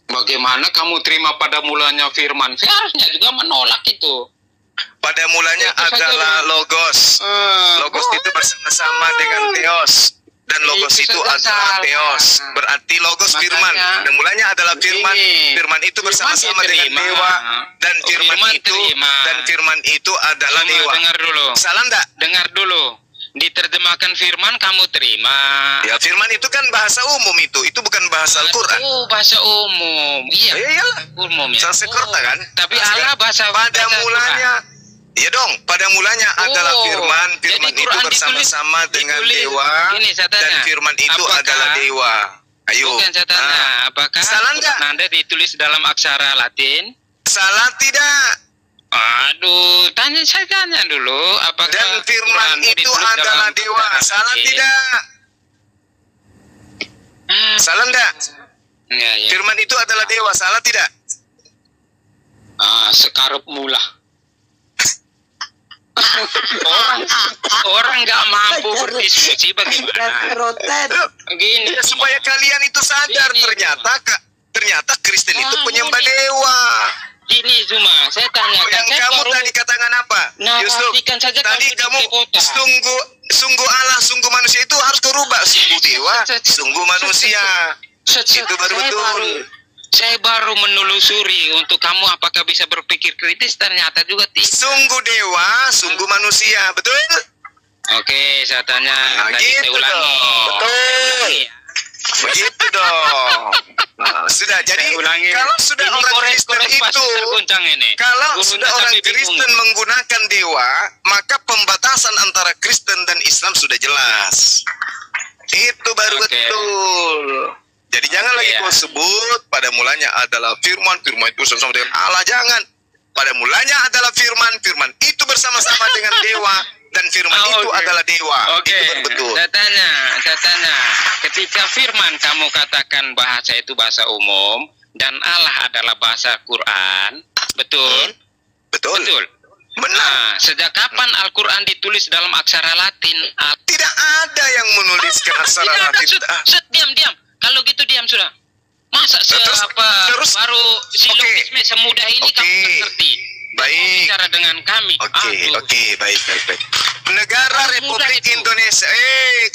Bagaimana kamu terima pada mulanya firman? Saya harusnya juga menolak itu. Pada mulanya Itu saja, adalah Bang. logos. Logos itu bersama-sama dengan theos. Dan logos Itu itu saja adalah salah. theos. Berarti logos Makanya, firman. Pada mulanya adalah firman. ini, Firman itu bersama-sama firman dengan diterima. dewa. Dan Oh, firman firman itu terima. dan firman itu adalah Cuma dewa. dengar dulu. Salah enggak? Dengar dulu. Diterjemahkan firman kamu terima. Ya firman itu kan bahasa umum itu bukan bahasa Al-Quran. Oh, bahasa umum. Iya. Ya iyalah. Umum ya. Sanskerta kan? Tapi Allah bahasa pada bahasa mulanya ya dong, pada mulanya adalah firman, firman jadi itu Quran bersama-sama dengan ditulis- dewa Gini, saya tanya, dan firman itu apakah- adalah dewa. Ayo. Bukan saya tanya, Ah. apakah Salah enggak? Quran Anda ditulis dalam aksara Latin? Salah tidak? Aduh, saya tanya dulu, apakah Dan firman Quranmu itu ditulis adalah dalam dewa. aksara Salah Latin? tidak? Ah, Salah enggak? ya, ya. Firman itu adalah dewa. Salah tidak? Sekarep mula. orang nggak mampu berdiskusi bagaimana? Gini, Ya, supaya kalian itu sadar Ini, ternyata Kristen itu Ah, penyembah ini. dewa. gini cuma saya tanyakan. Yang Saya kamu baru tadi katakan apa? Yusuf, narasikan saja tadi kamu di kamu kota. sungguh Allah, sungguh manusia itu harus kerubah. Sungguh dewa, sungguh manusia. Itu baru betul. Saya baru menelusuri untuk kamu apakah bisa berpikir kritis, ternyata juga tidak. Sungguh dewa, sungguh manusia. Betul? Oke, saya tanya. Nah, Tadi saya gitu ulangi. dong. Betul. Ulangi ya. Begitu dong. Nah, sudah. Jadi Saya ulangi. kalau sudah Ini orang Kristen korek itu, pasti terguncang ini. kalau Gurunya sudah orang sampai bingung. Kristen menggunakan dewa, maka pembatasan antara Kristen dan Islam sudah jelas. Itu baru Oke. betul. Jadi jangan lagi ya. kau sebut pada mulanya adalah firman, firman itu bersama dengan Allah. Jangan. Pada mulanya adalah firman, firman itu bersama-sama dengan dewa dan firman itu oke. adalah dewa. Oke, Itu baru betul. saya tanya. Ketika firman kamu katakan bahasa itu bahasa umum dan Allah adalah bahasa Quran, betul? Betul. Betul. Benar. Nah, sejak kapan Al-Quran ditulis dalam aksara Latin? Tidak ada yang menuliskan aksara Tidak ada, Latin. diam. Kalau gitu diam sudah. Masa terus- baru silogisme semudah ini Oke. kamu nggak ngerti? Baik. Bicara dengan kami. Aduh. Oke, baik. Negara Mudah Republik itu. Indonesia.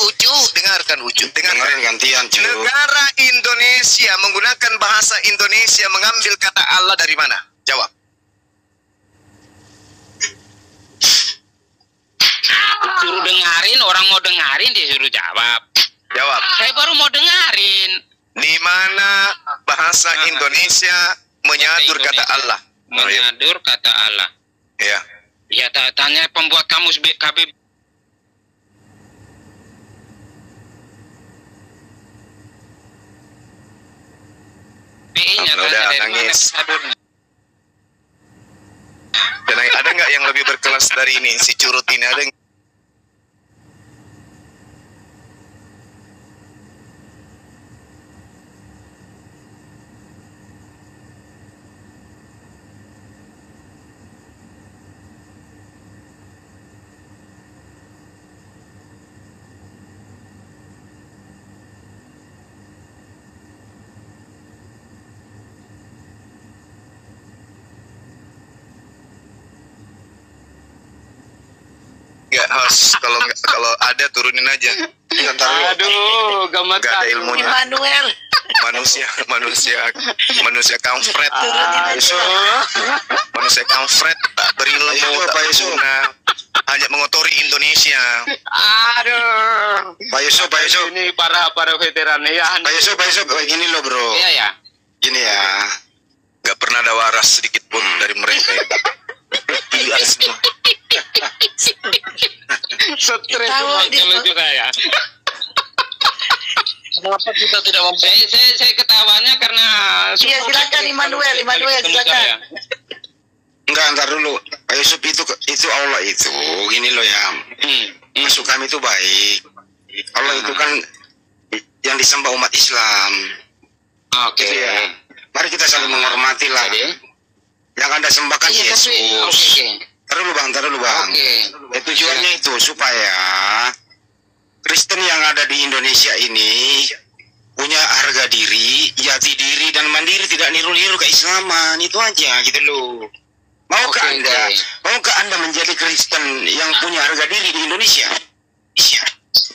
Ucu, dengarkan. Dengerin gantian, Cuk. Negara Indonesia menggunakan bahasa Indonesia mengambil kata Allah dari mana? Jawab. Suruh dengarin, orang mau dengarin dia suruh jawab. Jawab. Saya baru mau dengarin. Di mana bahasa Mana? Indonesia menyadur kata Indonesia Allah? Oh, iya. Menyadur kata Allah. Ya. Ya tanya pembuat kamus BKB. PI-nya Udah, tanya dari mana nangis. mensadurnya. Dan ada nggak yang lebih berkelas dari ini? Si curut ini ada nggak? Nggak, host. Kalau ada turunin aja. Ntar dulu. Aduh, gemetar. Gak ada ilmunya. Immanuel. Manusia kampret. Manusia kampret tak berilmu, tak berguna, hanya mengotori Indonesia. Aduh. Pak Yusuf. Ini para veteran ya. Pak Yusuf, gini loh bro. Iya ya. Gini ya. Gak pernah ada waras sedikit pun dari mereka ya. Iya semua. Stres Tahu dia, lu juga ya. Kenapa kita tidak Saya ketawanya karena Iya, silakan Immanuel, silakan. Enggak, ntar dulu. Pak Yusuf itu Allah itu. Gini loh ya. Maksud kami itu baik. Allah itu kan yang disembah umat Islam. Oke. Gitu ya. Mari kita saling menghormati lah. Yang Anda sembahkan Iya, Yesus. oke. Ntar dulu bang. Tujuannya itu supaya Kristen yang ada di Indonesia ini punya harga diri, jati diri dan mandiri, tidak niru-niru keislaman. Itu aja gitu loh. Maukah Anda menjadi Kristen yang punya harga diri di Indonesia? Iya.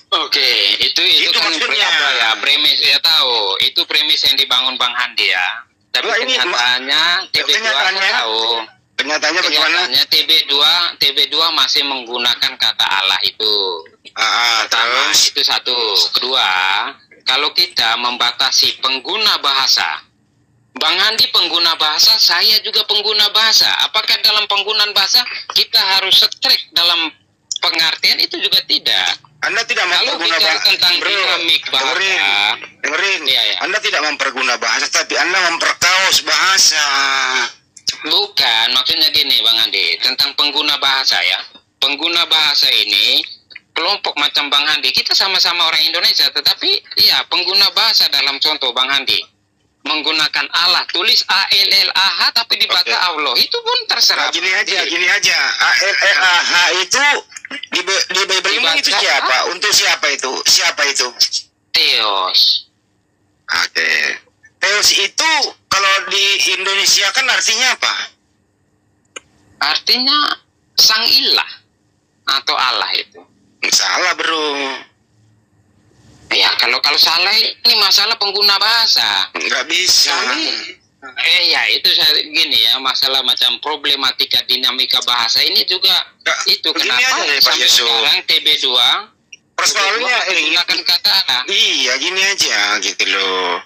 Oke, itu kan maksudnya. apa ya? Premis ya tahu. Itu premis yang dibangun Bang Handi ya. Tapi kenyataannya TB2 saya tahu. Kenyataannya bagaimana? Kenyataannya TB2 masih menggunakan kata Allah itu. Pertama, Terus itu satu. Kedua, kalau kita membatasi pengguna bahasa, Bang Handi pengguna bahasa, saya juga pengguna bahasa. Apakah dalam penggunaan bahasa kita harus strict dalam pengertian? Itu juga tidak. Anda tidak Kalau memperguna bicara bahasa. tentang dinamik bahasa, Dengerin. Iya. Anda tidak memperguna bahasa, tapi Anda memperkaos bahasa. bukan, maksudnya gini Bang Handi, tentang pengguna bahasa ya. Pengguna bahasa ini kelompok macam Bang Handi, kita sama-sama orang Indonesia, tetapi ya pengguna bahasa dalam contoh Bang Handi menggunakan Allah, tulis ALLAH tapi dibaca Allah, itu pun terserah. Nah, gini aja. ALLAH itu di Bible itu siapa? Untuk siapa itu? Theos. Oke. Theos itu kalau di Indonesia kan artinya apa? Artinya sang ilah atau Allah itu. Salah bro. Ya kalau salah ini masalah pengguna bahasa. Nggak bisa. Ya itu gini ya, masalah macam problematika dinamika bahasa ini juga itu begini kenapa aja ya, Pak sampai Yusuf. sekarang TB2 Persoalannya menggunakan kata Allah. Iya gini aja gitu loh.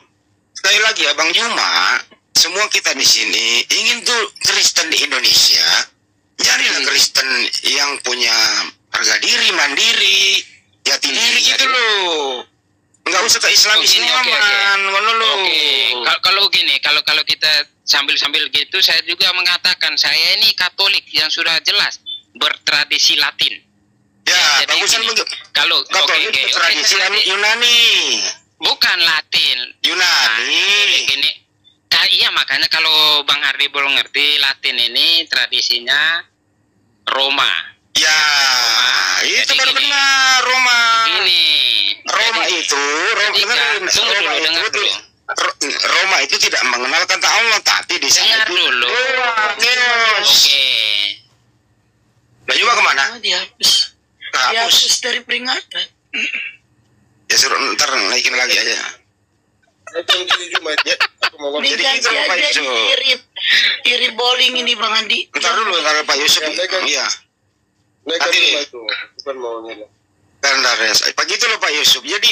Sekali lagi Abang Juma, semua kita di sini ingin tuh Kristen di Indonesia. Jadilah Kristen yang punya harga diri, mandiri, jati diri gitu loh. Nggak usah ke Islaman, ngono loh. Kalau gini, kalau kita sambil gitu, saya juga mengatakan saya ini Katolik yang sudah jelas bertradisi Latin. Ya, jadi bagusan gini, begitu. kalau Katolik tradisi Yunani. Bukan Latin. Yunani. Gini, iya makanya kalau Bang Hardi belum ngerti, Latin ini tradisinya Roma. Ya, itu Jadi baru gini. benar Roma. Ini Roma itu Roma itu tidak mengenal kata Allah, tapi di sana dengar dulu. Oke. Nah, Juma kemana? Dihapus Hapus. dari peringatan. Ya suruh ntar naikin lagi aja. Jadi Diganti gitu loh, Pak aja, Yusuf. iri bowling ini Bang Andi. Ntar dulu, ntar Pak Yusuf. Iya. Nanti Bentar ya. Begitu loh Pak Yusuf. Jadi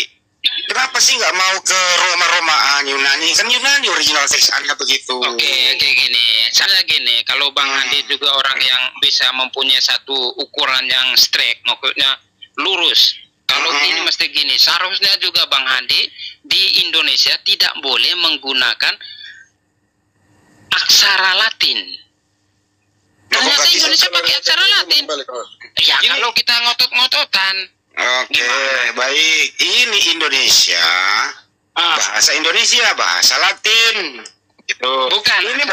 kenapa sih nggak mau ke Roma-Romaan Yunani? Kan Yunani original teksnya begitu. Oke, kayak gini. Saya gini, kalau Bang Handi juga orang yang bisa mempunyai satu ukuran yang straight, maksudnya lurus. Kalau ini mesti gini, seharusnya juga Bang Handi di Indonesia tidak boleh menggunakan aksara Latin. Ternyata Indonesia pakai aksara Latin. Ya kalau kita ngotot-ngototan. Oke, baik. Ini Indonesia. Bahasa Indonesia, bahasa Latin. Gitu. Bukan, Ini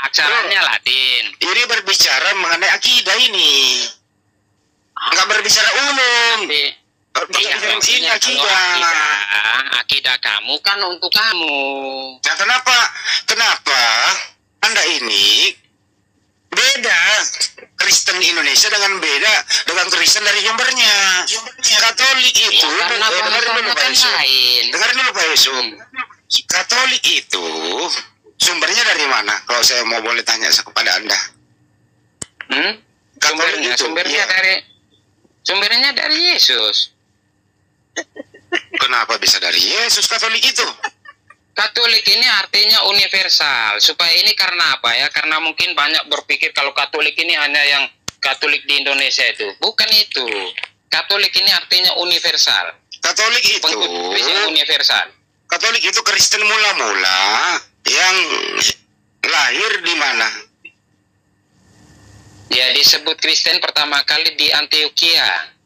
aksaranya Latin. Ini berbicara mengenai akidah ini. Nggak berbicara umum. Iya, maksudnya kalau akidah kamu kan untuk kamu. Nah, kenapa Anda ini beda? Kristen Kristen Indonesia dengan beda dengan Kristen dari sumbernya. Katolik itu, karena bahasanya kan lain. dengar dulu Pak Yusuf. Katolik itu sumbernya dari mana? Kalau saya mau boleh tanya kepada Anda. Katolik itu, Sumbernya dari Yesus. Kenapa bisa dari Yesus Katolik itu? Katolik ini artinya universal. Supaya ini karena apa ya? Karena mungkin banyak berpikir kalau Katolik ini hanya yang Katolik di Indonesia itu. Bukan itu. Katolik ini artinya universal. Katolik itu Universal. Katolik itu Kristen mula-mula yang lahir di mana? Ya, disebut Kristen pertama kali di Antioquia.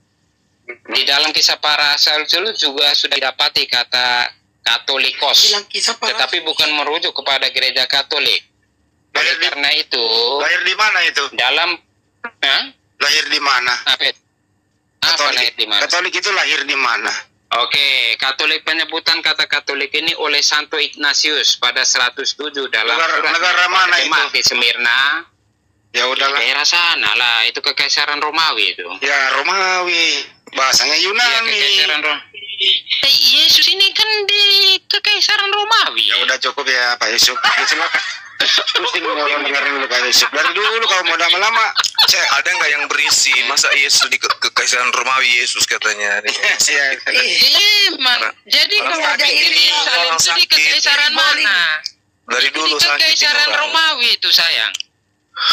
Di dalam Kisah Para Rasul juga sudah didapati kata Katolikos, Bilang kisah para tetapi bukan merujuk kepada gereja Katolik. Oleh karena itu, Lahir di mana itu? dalam Lahir di mana? apa lahir di mana? Katolik itu lahir di mana? Oke, Katolik, penyebutan kata Katolik ini oleh Santo Ignatius pada 107 dalam Negara mana itu? di Smyrna. Ya udahlah. Daerah sana lah, itu Kekaisaran Romawi itu. Ya Romawi, bahasanya Iya, Yunani. Kekaisaran Romawi. Yesus ini kan di Kekaisaran Romawi. Ya udah cukup ya Pak Yusuf. Ya, silakan. Pusing orang dengerin dulu Pak Yusuf. Dari dulu kalau mau lama-lama. Ada nggak yang berisi masa Yesus di kekaisaran Romawi Yesus katanya? Iya. Emang. Jadi Orang kalau sakit pikir ini, Yerusalem orang itu di sakit. Kekaisaran mana? Dari Itu dulu di sakit ini Kekaisaran orang. Romawi itu sayang.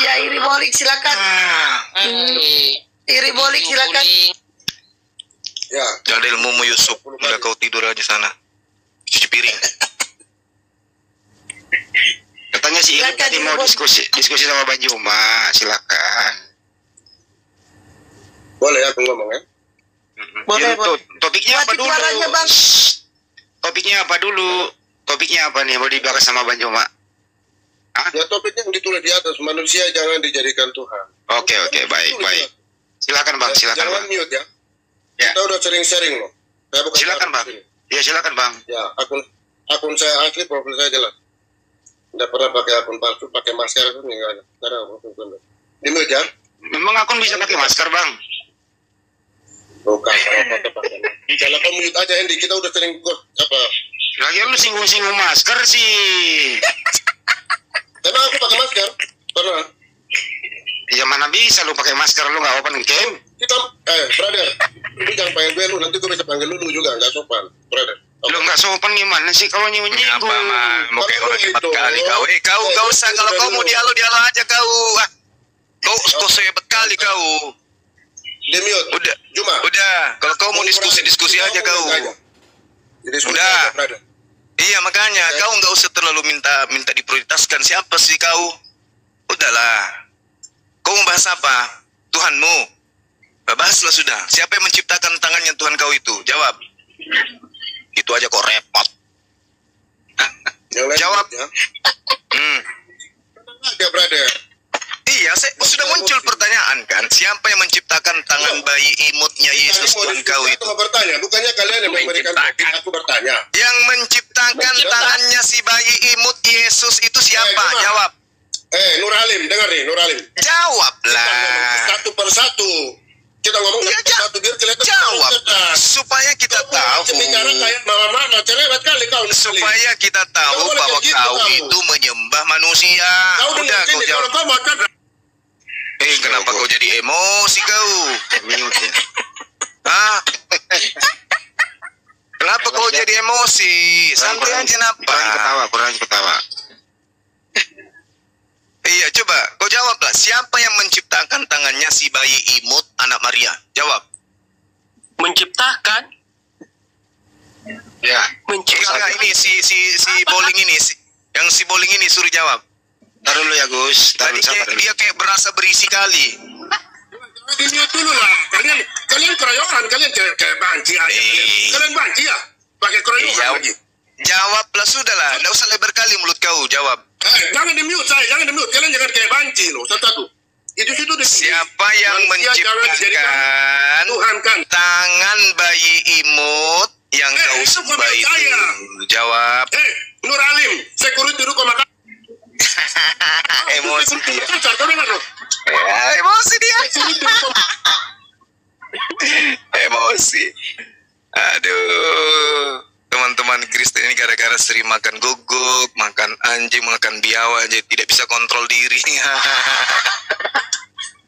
Ya, iri bolik silakan. Iri bolik silakan. Ya, Gak ada ilmumu Yusuf. Udah kau tidur aja sana. Cuci piring. Katanya si Ibu Silakan, tadi mau Ibu. diskusi sama Bang Juma. Silakan. boleh aku ngomong ya? Boleh, Ya, boleh. Topiknya apa Mati dulu? suaranya, Bang. Topiknya apa dulu? Topiknya apa nih? Mau dibahas sama Bang Juma? Ya topiknya yang ditulis di atas, manusia jangan dijadikan Tuhan. Oke, baik. Silakan Bang, silakan Jangan Bang. mute ya. Ya. Kita udah sering sharing loh. Saya bukan Silakan tahu Bang. di sini. Ya silakan Bang. Ya, akun saya asli, profil saya jelas. Tidak pernah pakai akun palsu, pakai masker itu nggak ada. Sekarang di mute ya. Memang akun bisa pakai masker Bang? Bukan, pakai. Kalau kamu mute aja Hendy, kita udah sering apa? Lagi lu singgung-singgung masker sih. Emang aku pakai masker? Pernah. Ya mana bisa lu pakai masker, lu nggak open cam? Kita, brother, lu jangan panggil gue lu, nanti gue bisa panggil lu juga, nggak sopan, brother. Lu nggak sopan gimana sih kalau Apa nyinggung? mah? Mau kayak orang hebat Itu. kali kau. Kau nggak usah. Kalau kau mau dialog aja kau. Kau sehebat kali kau. Di mute. Udah. Cuma. Udah. Kalau kau mau diskusi aja kau. Udah. Brother. Iya makanya kau nggak usah terlalu minta diprioritaskan. Siapa sih kau? Udahlah. Kau mau bahas apa? Tuhanmu. Bahaslah sudah. Siapa yang menciptakan tangannya Tuhan kau itu? Jawab. Itu aja kok repot. Jawab. Ya. Ya, brother. Iya, sudah muncul pertanyaan kan. Siapa yang menciptakan tangan bayi imutnya Yesus Tuhan kau itu? Aku bertanya, bukannya kalian yang memberikan topik, aku bertanya. Yang menciptakan tangannya si bayi imut Yesus itu siapa? Jawab. Nur Halim, dengar nih, Nur Halim. Jawablah. Satu persatu. Kita ngomong satu persatu biar kelihatan. Jawab. Supaya kita tahu. Bicara kayak mama-mama, cerewet kali kau. Supaya kita tahu bahwa kau itu menyembah manusia. Udah kau jawab. Kenapa kau jadi emosi kau? Hah? Kenapa kau jadi emosi? Santai aja napa? Kurang ketawa. Iya, coba kau jawablah. Siapa yang menciptakan tangannya si bayi imut anak Maria? Jawab. Menciptakan? Ya. Enggak, ini si bowling ini, yang si bowling ini suruh jawab. Taruh dulu ya Gus. Tadi dia kayak berasa berisi kali. Di mute dulu lah. Kalian keroyokan, kalian kayak banci aja. Kalian banci ya? Pakai keroyokan lagi. Jawablah sudahlah. Nggak usah lebar kali mulut kau. Jawab. Jangan di mute saya, jangan di mute. Kalian jangan kayak banci loh. Satu. Itu situ di Siapa yang menciptakan Tuhan kan. tangan bayi imut yang kau itu sembah komen itu? saya. Jawab. Nur Alim, security di rumah makan. Emosi dia. Ya, emosi dia. Emosi. Aduh. Teman-teman Kristen ini gara-gara sering makan guguk, makan anjing, makan biawak, jadi tidak bisa kontrol diri.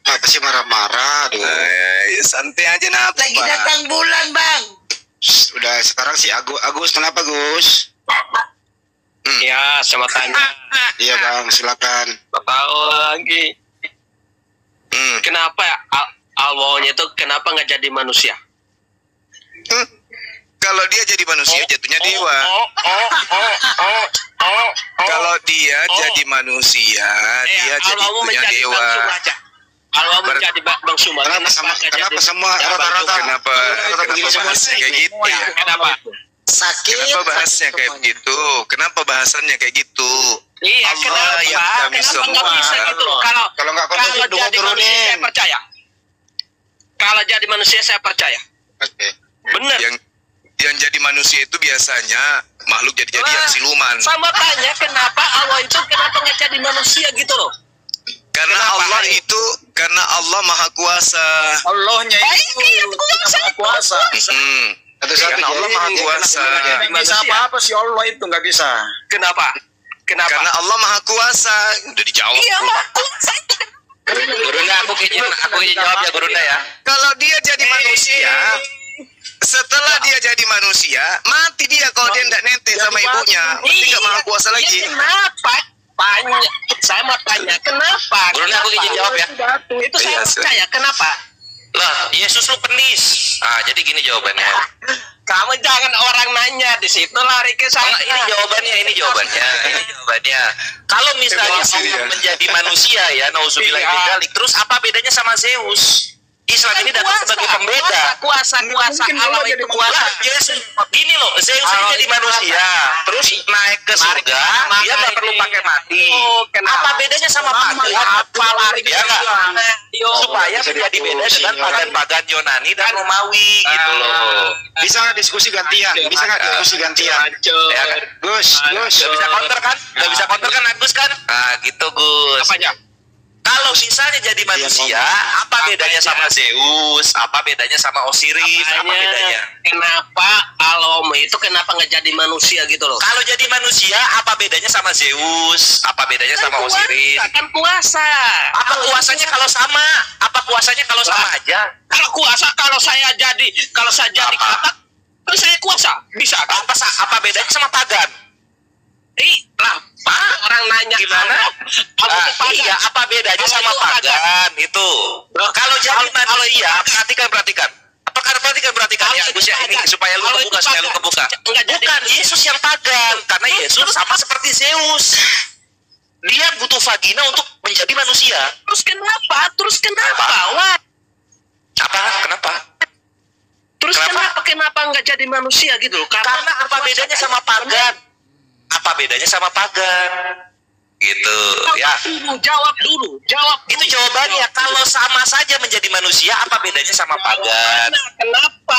Apa sih marah-marah? Aduh. Ya, santai aja napa. Lagi datang bulan, Bang. Udah sekarang si Agus kenapa Gus? Ya, sama tanya. Iya Bang, silakan. Tahu lagi. Kenapa ya awalnya itu kenapa nggak jadi manusia? Kalau dia jadi manusia jatuhnya dewa. Kalau dia jadi manusia, dia jadi punya dewa. Kalau menjadi Bang Sumar, Kenapa semua rata-rata Kenapa bahasnya kayak gitu ya? Kenapa? Sakit. Kenapa bahasnya kayak gitu? Kenapa bahasannya kayak gitu? Iya, Allah yang kami kenapa nggak semua. bisa gitu loh? Kalau nggak kondusif kalau dong jadi manusia turunin. saya percaya. Kalau jadi manusia saya percaya. Oke. Bener. Yang jadi manusia itu biasanya makhluk jadi-jadian siluman. Sama tanya kenapa Allah itu kenapa nggak jadi manusia gitu loh? Karena Allah Maha Kuasa. Allahnya itu Maha Kuasa. Karena Allah Maha Kuasa. Nggak bisa apa-apa sih Allah itu nggak bisa. Kenapa? Karena Allah Maha Kuasa. Udah dijawab. Iya, Gurunda, aku izin jawab ya Gurunda ya. Kalau dia jadi manusia, setelah dia jadi manusia, mati dia kalau dia tidak nente sama ibunya. Berarti nggak Maha Kuasa lagi. Kenapa? Saya mau tanya, kenapa? Gurunda, aku izin jawab ya. Itu saya percaya, kenapa? Lah, Yesus lu penis. Jadi gini jawabannya. Kamu jangan orang nanya di situ lari ke sana. Ini jawabannya. Kalau misalnya Allah menjadi manusia ya, nauzubillah min dzalik, terus apa bedanya sama Zeus? Islam ini datang sebagai pembeda. Kuasa Allah itu kuasa. Yesus, gini loh, Zeus ini jadi manusia, terus naik ke surga, dia nggak perlu pakai mati. Apa bedanya sama pagan? Apa lari Ya nggak? Supaya menjadi beda dengan pagan-pagan Yunani dan Romawi gitu loh. Bisa nggak diskusi gantian? Ya kan? Gus. Gak bisa counter kan Agus kan? Nah gitu Gus. Apanya? Kalau misalnya jadi manusia, apa bedanya sama Zeus? Apa bedanya sama Osiris? Apa bedanya? Kenapa Allah itu kenapa nggak jadi manusia gitu loh? Kalau jadi manusia, apa bedanya sama Zeus? Apa bedanya sama Osiris? Kan kuasa. Apa kuasanya kalau sama? Apa kuasanya kalau sama aja? Kalau kuasa, kalau saya jadi kata, terus saya kuasa, bisa kan? Apa bedanya sama pagan? Orang nanya gimana? Iya, apa bedanya sama pagan itu? Kalau jadi manusia, perhatikan. Perhatikan ya, Gus ya, ini supaya lu kebuka. Bukan Yesus yang pagan, karena Yesus sama seperti Zeus. Dia butuh vagina untuk menjadi manusia. Terus kenapa? Wah. Kenapa? Terus kenapa nggak jadi manusia gitu loh? Karena apa bedanya sama pagan? Gitu ya. Jawab dulu. Itu jawabannya. Kalau sama saja menjadi manusia, apa bedanya sama pagan? Kenapa?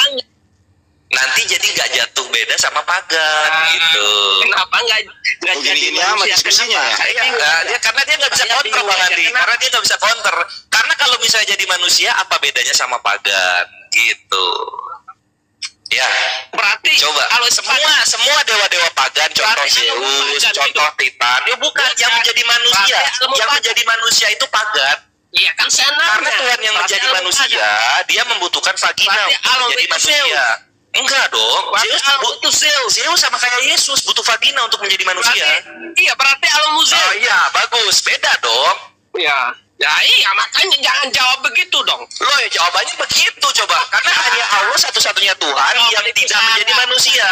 nanti jadi nggak jatuh beda sama pagar gitu. Kenapa nggak jadi amat diskusinya ya? Dia karena dia nggak bisa counter Bang Andi, karena dia nggak bisa counter. Karena kalau misalnya jadi manusia, apa bedanya sama pagan gitu? Ya, berarti coba kalau semua dewa-dewa pagan, contoh Zeus, contoh Titan, ya bukan yang menjadi manusia, yang menjadi manusia itu pagan. Iya kan karena Tuhan yang menjadi manusia, dia membutuhkan vagina untuk menjadi manusia. Enggak dong, Zeus sama kayak Yesus butuh vagina untuk menjadi manusia. Iya, berarti Zeus. Oh iya, bagus, beda dong. Iya. Ya iya, makanya jangan jawab begitu dong. Loh ya jawabannya begitu coba. Karena hanya Allah satu-satunya Tuhan yang tidak menjadi manusia.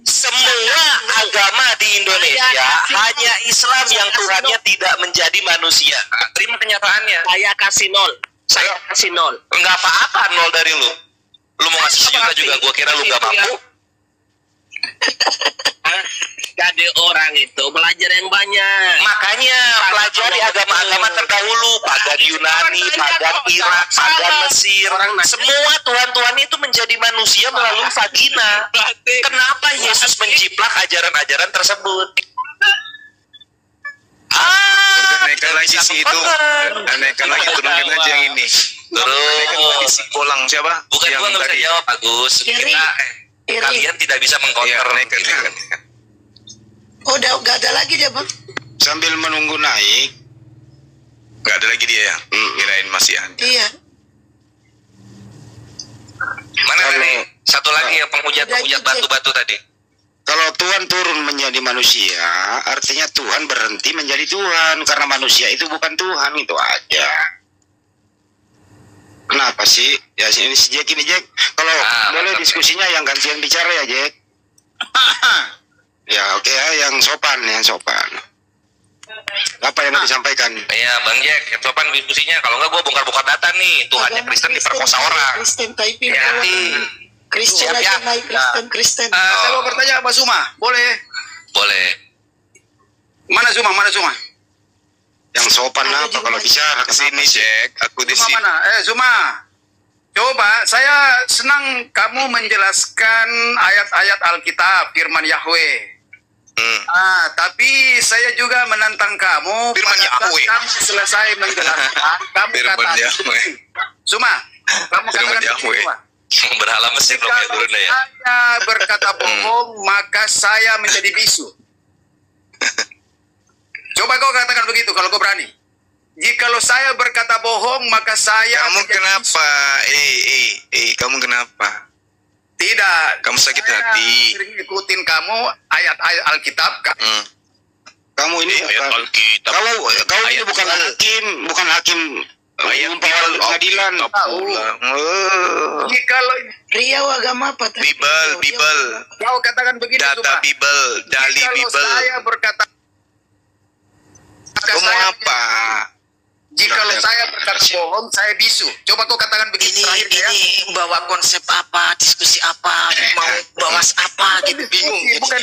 Semua agama di Indonesia hanya Islam yang Tuhannya tidak menjadi manusia. Nah, terima kenyataannya. Saya kasih 0. Saya kasih 0. Enggak apa-apa 0 dari lu. Lu mau ngasih sejuta juga, gua kira lu gak mampu. Jadi orang itu belajar yang banyak. Makanya pelajari agama-agama terdahulu, pagan Yunani, pagan Irak, pagan Mesir. Semua tuhan-tuhan itu menjadi manusia melalui vagina. Kenapa Yesus menjiplak ajaran-ajaran tersebut? naikkan lagi si itu. Naikkan lagi, turunkan aja yang ini. Naikkan lagi si Kolang siapa? Bukan gua nggak bisa jawab, Agus. Kalian tidak bisa mengcounter. Naikkan. Oh, udah nggak ada lagi dia, Bang. Sambil menunggu naik. Nggak ada lagi dia ya? Kirain masih ada. Iya. Mana nih? Satu lagi yang penghujat batu-batu tadi. Kalau Tuhan turun menjadi manusia, artinya Tuhan berhenti menjadi Tuhan. Karena manusia itu bukan Tuhan, itu aja. Kenapa sih? Ya ini si Jack ini, Jack. Kalau boleh diskusinya yang gantian bicara ya, Jack. Ya oke ya, yang sopan. Apa yang mau disampaikan? Iya, Bang Jack, yang sopan diskusinya. Kalau enggak gue bongkar-bongkar data nih. Tuhannya Kristen diperkosa orang. Kristen typing. Kristen aja naik Kristen. Saya mau bertanya Pak Suma, boleh? Boleh. Mana Suma? Yang sopan apa kalau bicara? Kesini, Jack. Aku di sini. Mana? Suma. Coba, saya senang kamu menjelaskan ayat-ayat Alkitab, firman Yahweh. Tapi saya juga menantang kamu. Firman Yahweh. Kamu selesai menjelaskan, kamu Firman Yahweh. Suma, kamu Firman katakan Yahweh. Berhala mesin loh kayak turun ya. Saya berkata bohong, maka saya menjadi bisu. Coba kau katakan begitu kalau kau berani. Jikalau saya berkata bohong, maka saya Kamu kenapa? Kamu kenapa? Tidak. Kamu sakit hati. Sering ikutin kamu ayat-ayat Alkitab. Kamu ini ayat Alkitab. Kau ini bukan hakim pengadilan. Jikalau Riau agama apa tadi? Bible. Kau katakan begitu, Data Bible, dali Jikalau Bible. saya berkata, Kamu apa? Jikalau saya berkata bohong, saya bisu. Coba kau katakan begini. Ini bawa konsep apa, diskusi apa, mau bahas apa gitu, bingung. Bukan.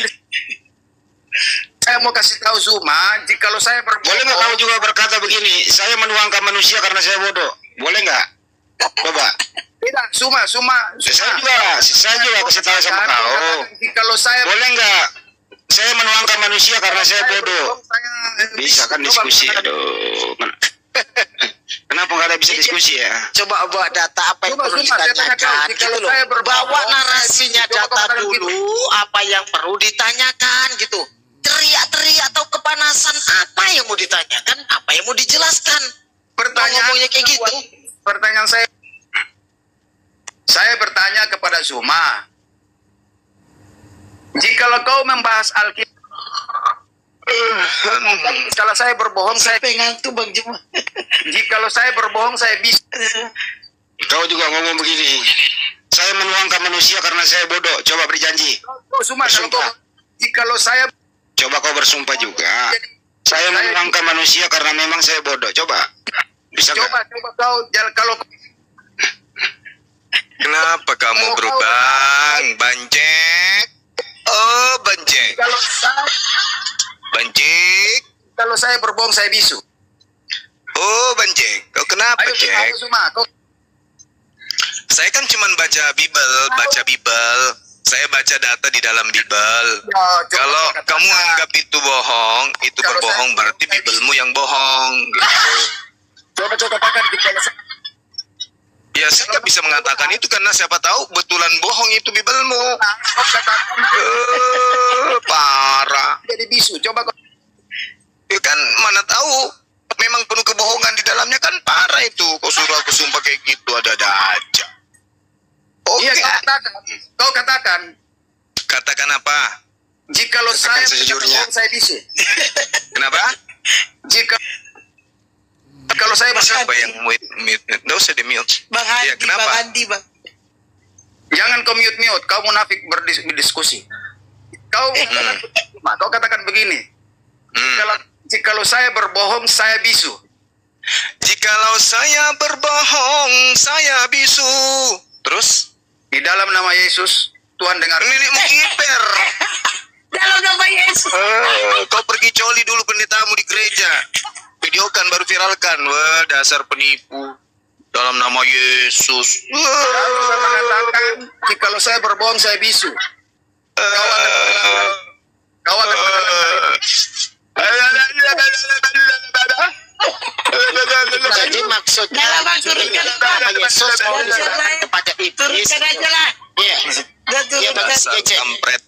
Saya mau kasih tahu Zuma, jikalau saya berbohong. Boleh nggak kamu juga berkata begini? Saya menuangkan manusia karena saya bodoh. Boleh nggak? Coba. Tidak, Zuma. Saya juga kasih tahu sama kau. Jikalau saya boleh nggak? Saya menuangkan manusia karena saya bodoh. Bisa kan diskusi? Aduh. Kenapa nggak ada bisa diskusi ya? Coba bawa data apa yang perlu ditanyakan gitu loh. Bawa narasinya data dulu, apa yang perlu ditanyakan gitu. Teriak-teriak atau kepanasan, apa yang mau ditanyakan, apa yang mau dijelaskan. Ngomongnya kayak gitu. Pertanyaan saya bertanya kepada Zuma. Jikalau kau membahas Alkitab, kalau saya berbohong, saya pengantuk Bang Juma. Jikalau saya berbohong, saya bisa. Kau juga ngomong begini. Saya menuangkan manusia karena saya bodoh. Coba berjanji. Jikalau saya, coba kau bersumpah juga. Saya menuangkan manusia karena memang saya bodoh. Coba. Bisa nggak? Coba kau kalau. Kenapa kamu berubah, Banjek? Oh, Banjek. Kalau saya, Banjek. Kalau saya berbohong, saya bisu. Oh, Banjek. Kau kenapa, Jack? Saya kan cuma baca Bible. Saya baca data di dalam Bible. Kalau kamu anggap itu bohong, itu berbohong, berarti Biblemu yang bohong. Gitu. Coba katakan ya, saya nggak bisa mengatakan itu karena siapa tahu betulan bohong itu Biblemu. Parah. Jadi bisu. Coba ya kan, mana tahu memang penuh kebohongan di dalamnya kan, parah itu. Kau suruh aku sumpah kayak gitu, ada-ada aja. Iya, kau katakan. Katakan apa? Jikalau saya sejujurnya, saya bisu. Kenapa? Kalau saya siapa yang mute? Nggak usah di mute. Bang Andi, ya, kenapa? Bang Andi, Bang. Jangan kau mute. Kau munafik berdiskusi. Kau katakan begini. Jikalau saya berbohong, saya bisu. Jikalau saya berbohong, saya bisu. Terus? Di dalam nama Yesus, Tuhan dengar. Ini mau kiper. Dalam nama Yesus. Kau pergi coli dulu pendetamu di gereja. Videokan baru viralkan. Wah, dasar penipu. Dalam nama Yesus. Mengatakan, jikalau saya berbohong, saya bisu. Kau akan Jadi maksudnya Yesus mau diserahkan kepada iblis. Turunkan aja lah. Iya. Kampret.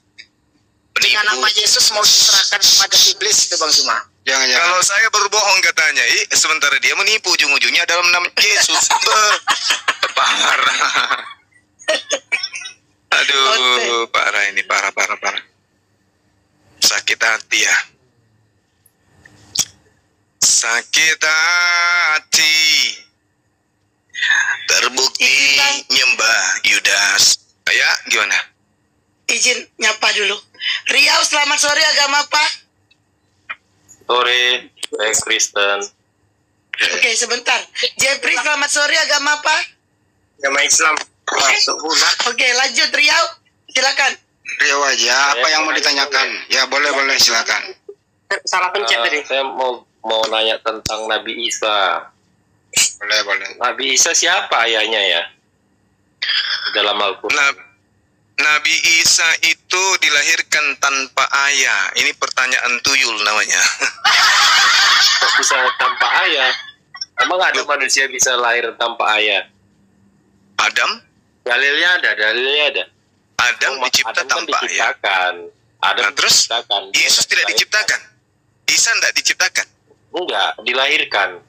Dengan nama Yesus mau diserahkan kepada iblis itu Bang Zuma. Jangan. Kalau saya berbohong katanya, sementara dia menipu ujung-ujungnya dalam nama Yesus. Parah. Aduh, parah ini, parah. Sakit hati ya. Sakit hati. Terbukti nyembah Yudas. Ya, gimana? Izin nyapa dulu. Riau, selamat sore, agama apa? Sore, saya Kristen. Oke, sebentar. Jepri, selamat sore, agama apa? Agama Islam. Oke, lanjut Riau. Silakan. Riau aja, apa yang mau ditanyakan? Ya, boleh, silakan. Salah pencet tadi. Saya mau nanya tentang Nabi Isa. Boleh. Nabi Isa siapa ayahnya ya? Dalam Al-Quran. Nabi Isa itu dilahirkan tanpa ayah. Ini pertanyaan tuyul namanya. Kok bisa tanpa ayah? Emang ada manusia bisa lahir tanpa ayah? Adam? Dalilnya ada. Adam dicipta tanpa ayah. Adam terus diciptakan. Yesus tidak diciptakan. Isa tidak diciptakan. Enggak, dilahirkan.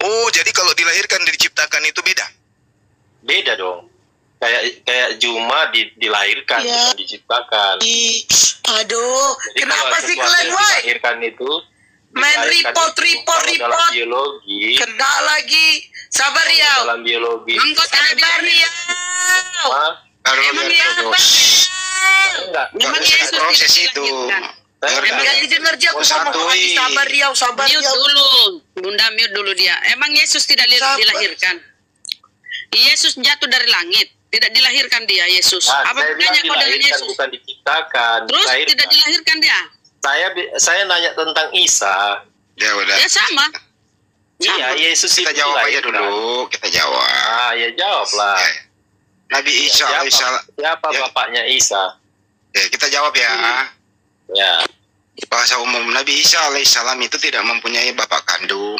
Oh, jadi kalau dilahirkan dan diciptakan itu beda? Beda dong. Kayak Juma dilahirkan, bukan diciptakan. Aduh, jadi kenapa sih kalian dilahirkan itu main report dalam biologi. Kena lagi. Sabar Riau. Dalam biologi. Sabar Riau. Memang Yesus proses itu. Enggak didengar dia aku ngomong lagi. Sabar Riau. Mute dulu. Bunda mute dulu dia. Emang Yesus tidak dilahirkan? Yesus jatuh dari langit. Tidak dilahirkan dia, Yesus. Apa bedanya kau dengan Yesus? Bukan diciptakan. Terus dilahirkan. tidak dilahirkan dia? Saya nanya tentang Isa. Ya udah. Ya sama. Iya, Yesus kita jawab aja dulu. Kita jawab. Ya jawablah. Nabi Isa alaihissalam. Siapa bapaknya Isa? Ya, kita jawab ya. Ya. Bahasa umum, Nabi Isa alaihissalam itu tidak mempunyai bapak kandung.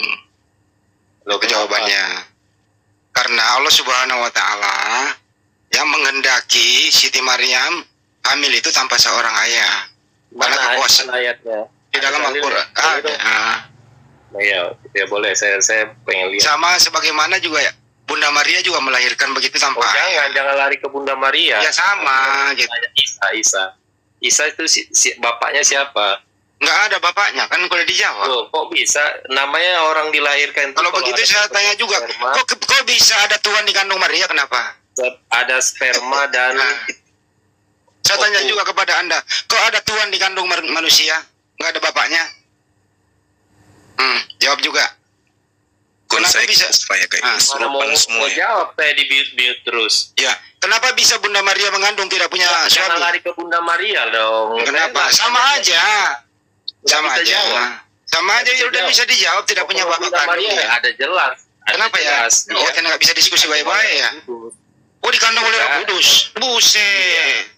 Loh, jawabannya. Karena Allah Subhanahu wa taala yang menghendaki Siti Maryam hamil itu tanpa seorang ayah. Karena kekuasaan ayatnya di dalam Al-Qur'an. Ya boleh, saya pengen lihat. Sama sebagaimana juga ya, Bunda Maria juga melahirkan begitu tanpa ayah. Jangan lari ke Bunda Maria. Ya sama gitu. Isa itu bapaknya siapa? Nggak ada bapaknya, kan boleh dijawab. Loh, kok bisa namanya orang dilahirkan? Kalau begitu saya tanya juga, kok bisa ada Tuhan di kandung Maria, kenapa? Ada sperma dan saya tanya juga kepada Anda, kok ada Tuhan di kandung manusia? Nggak ada bapaknya? Jawab juga. Kenapa bisa? Supaya kayak semua ya. Jawab, saya di-mute terus. Ya, kenapa bisa Bunda Maria mengandung tidak punya suami? Jangan lari ke Bunda Maria dong. Kenapa? Sama aja. Sama aja ya udah bisa dijawab, tidak punya bapak kandung ya. Ada jelas. Kenapa ya? Oh, karena nggak bisa diskusi baik-baik ya. Oh, dikandung oleh Roh Kudus. Buset.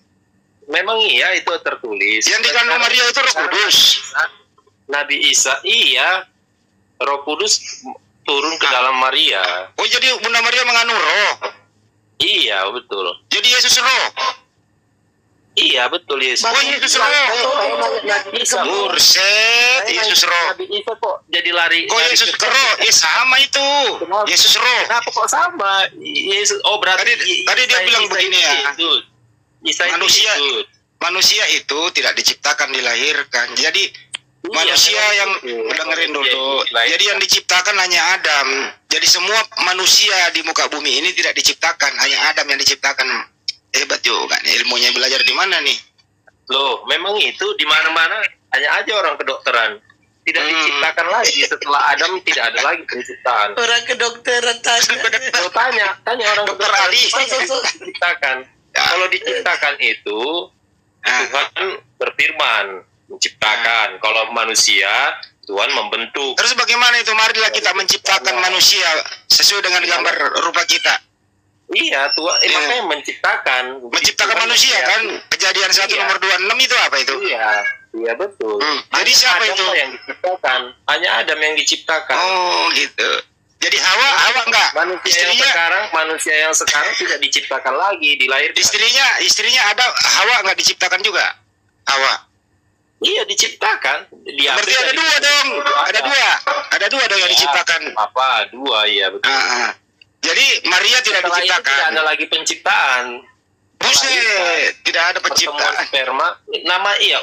Memang iya itu tertulis. Yang dikandung Maria itu Roh Kudus. Nabi Isa iya. Roh Kudus turun ke dalam Maria. Oh, jadi Bunda Maria mengandung roh. Iya, betul. Jadi Yesus roh. Iya, betul Yesus. Oh, Yesus roh. Buset, Yesus roh. Nabi Isa kok jadi lari? Kok Yesus roh? Sama itu. Yesus roh. Kenapa kok sama? Yesus. Oh, berarti tadi dia bilang begini ya. Manusia itu tidak diciptakan, dilahirkan. Jadi manusia yang dengerin dulu. Jadi yang diciptakan hanya Adam. Jadi semua manusia di muka bumi ini tidak diciptakan, hanya Adam yang diciptakan. Hebat juga nih, ilmunya belajar di mana nih? Loh, memang itu di mana-mana hanya aja orang kedokteran. Tidak diciptakan lagi setelah Adam, tidak ada lagi penciptaan. Orang kedokteran tanya orang dokter ahli diciptakan. Kalau diciptakan itu Tuhan berfirman menciptakan. Kalau manusia Tuhan membentuk. Terus bagaimana itu? Marilah kita menciptakan manusia sesuai dengan gambar rupa kita. Iya, Tuhan makanya menciptakan manusia kan. Kejadian 1 nomor 26 itu apa itu? Iya. Iya betul. Jadi siapa Adam itu? yang diciptakan. Hanya Adam yang diciptakan. Oh gitu. Jadi Hawa enggak? Manusia yang sekarang tidak diciptakan lagi, dilahirkan. Istrinya Hawa enggak diciptakan juga? Hawa. Iya diciptakan. Berarti ada dua dong. Ada dua dong yang diciptakan. Apa? Dua, iya betul. Jadi Maria tidak diciptakan. Tidak ada lagi penciptaan. Buset, tidak ada penciptaan. Sperma,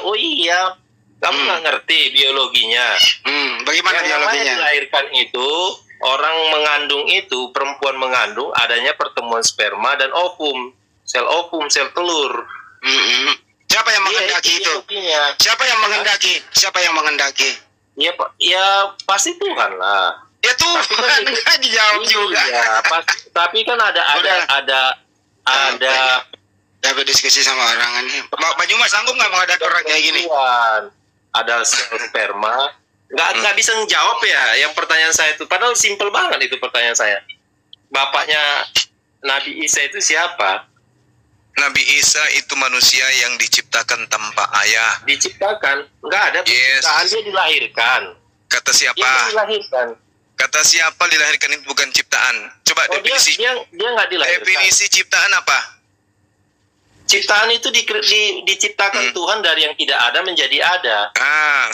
oh iya. Kamu nggak ngerti biologinya. Bagaimana biologinya? Dilahirkan itu, orang mengandung itu, perempuan mengandung, adanya pertemuan sperma dan ovum, sel telur. Siapa yang menghendaki itu? Siapa yang menghendaki? Ya pasti Tuhan lah. Ya Tuhan, dijawab juga. Iya, tapi kan ada berdiskusi sama orang ini. Mbak Juma sanggup nggak menghadapi orang kayak gini? Ada sel sperma. Nggak bisa ngejawab ya. Yang pertanyaan saya itu, padahal simpel banget itu pertanyaan saya. Bapaknya Nabi Isa itu siapa? Nabi Isa itu manusia yang diciptakan tanpa ayah. Diciptakan, nggak ada penciptaan, dia dilahirkan. Kata siapa? Dia dilahirkan. Kata siapa dilahirkan itu bukan ciptaan? Coba definisi. Dia nggak dilahirkan. Definisi ciptaan apa? Ciptaan itu diciptakan Tuhan dari yang tidak ada menjadi ada.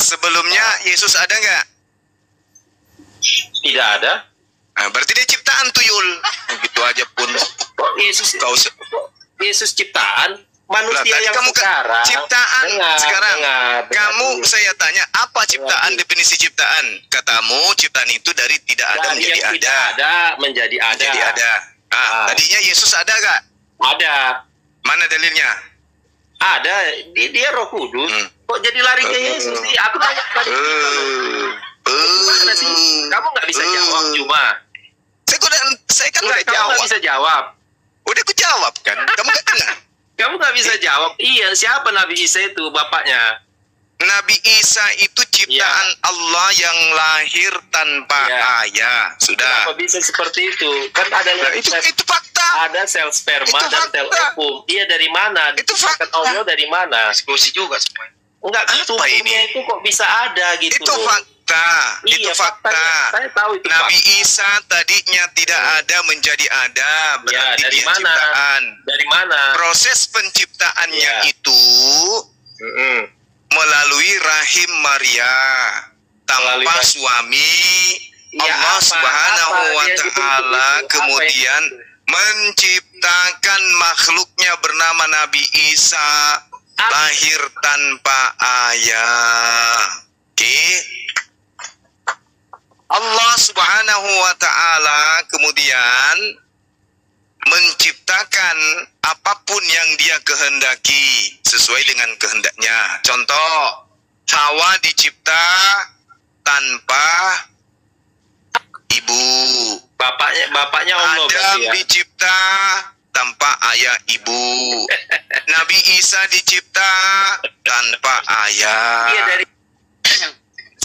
Sebelumnya Yesus ada nggak? Tidak ada. Berarti dia ciptaan tuyul. Begitu aja pun. Yesus ciptaan manusia yang kamu sekarang. Ciptaan sekarang. Kamu saya tanya apa ciptaan? Definisi ciptaan? Katamu ciptaan itu dari tidak ada menjadi ada. Tidak ada menjadi ada. Menjadi ada. Tadinya Yesus ada nggak? Ada. Mana dalilnya? Ada, dia Roh Kudus. Kok jadi lari ke Yesus sih? Aku tanya tadi. Gimana sih? Kamu nggak bisa jawab cuma. Saya kan nggak jawab. Nggak bisa jawab. Udah aku jawab kan? Kamu nggak dengar? Kamu nggak bisa jawab. Iya, siapa Nabi Isa itu bapaknya? Nabi Isa itu ciptaan Allah yang lahir tanpa ayah. Sudah. Kenapa bisa seperti itu? Kan ada itu fakta. Ada sel sperma dan sel ovum. Dia dari mana? Itu fakta. Allah dari mana? Diskusi juga semuanya. Enggak, sumbernya itu kok bisa ada gitu. Itu fakta. Itu fakta. Saya tahu itu Nabi Isa tadinya tidak ada menjadi ada. Berarti dari dia mana? ciptaan. Dari mana? Proses penciptaannya itu melalui rahim Maria tanpa suami. Allah Subhanahu wa Ta'ala kemudian menciptakan makhluknya bernama Nabi Isa lahir tanpa ayah. Oke. Allah Subhanahu wa Ta'ala kemudian menciptakan apapun yang dia kehendaki sesuai dengan kehendaknya. Contoh, Hawa dicipta tanpa ibu. Bapaknya Allah. Adam dicipta tanpa ayah ibu. Nabi Isa dicipta tanpa ayah.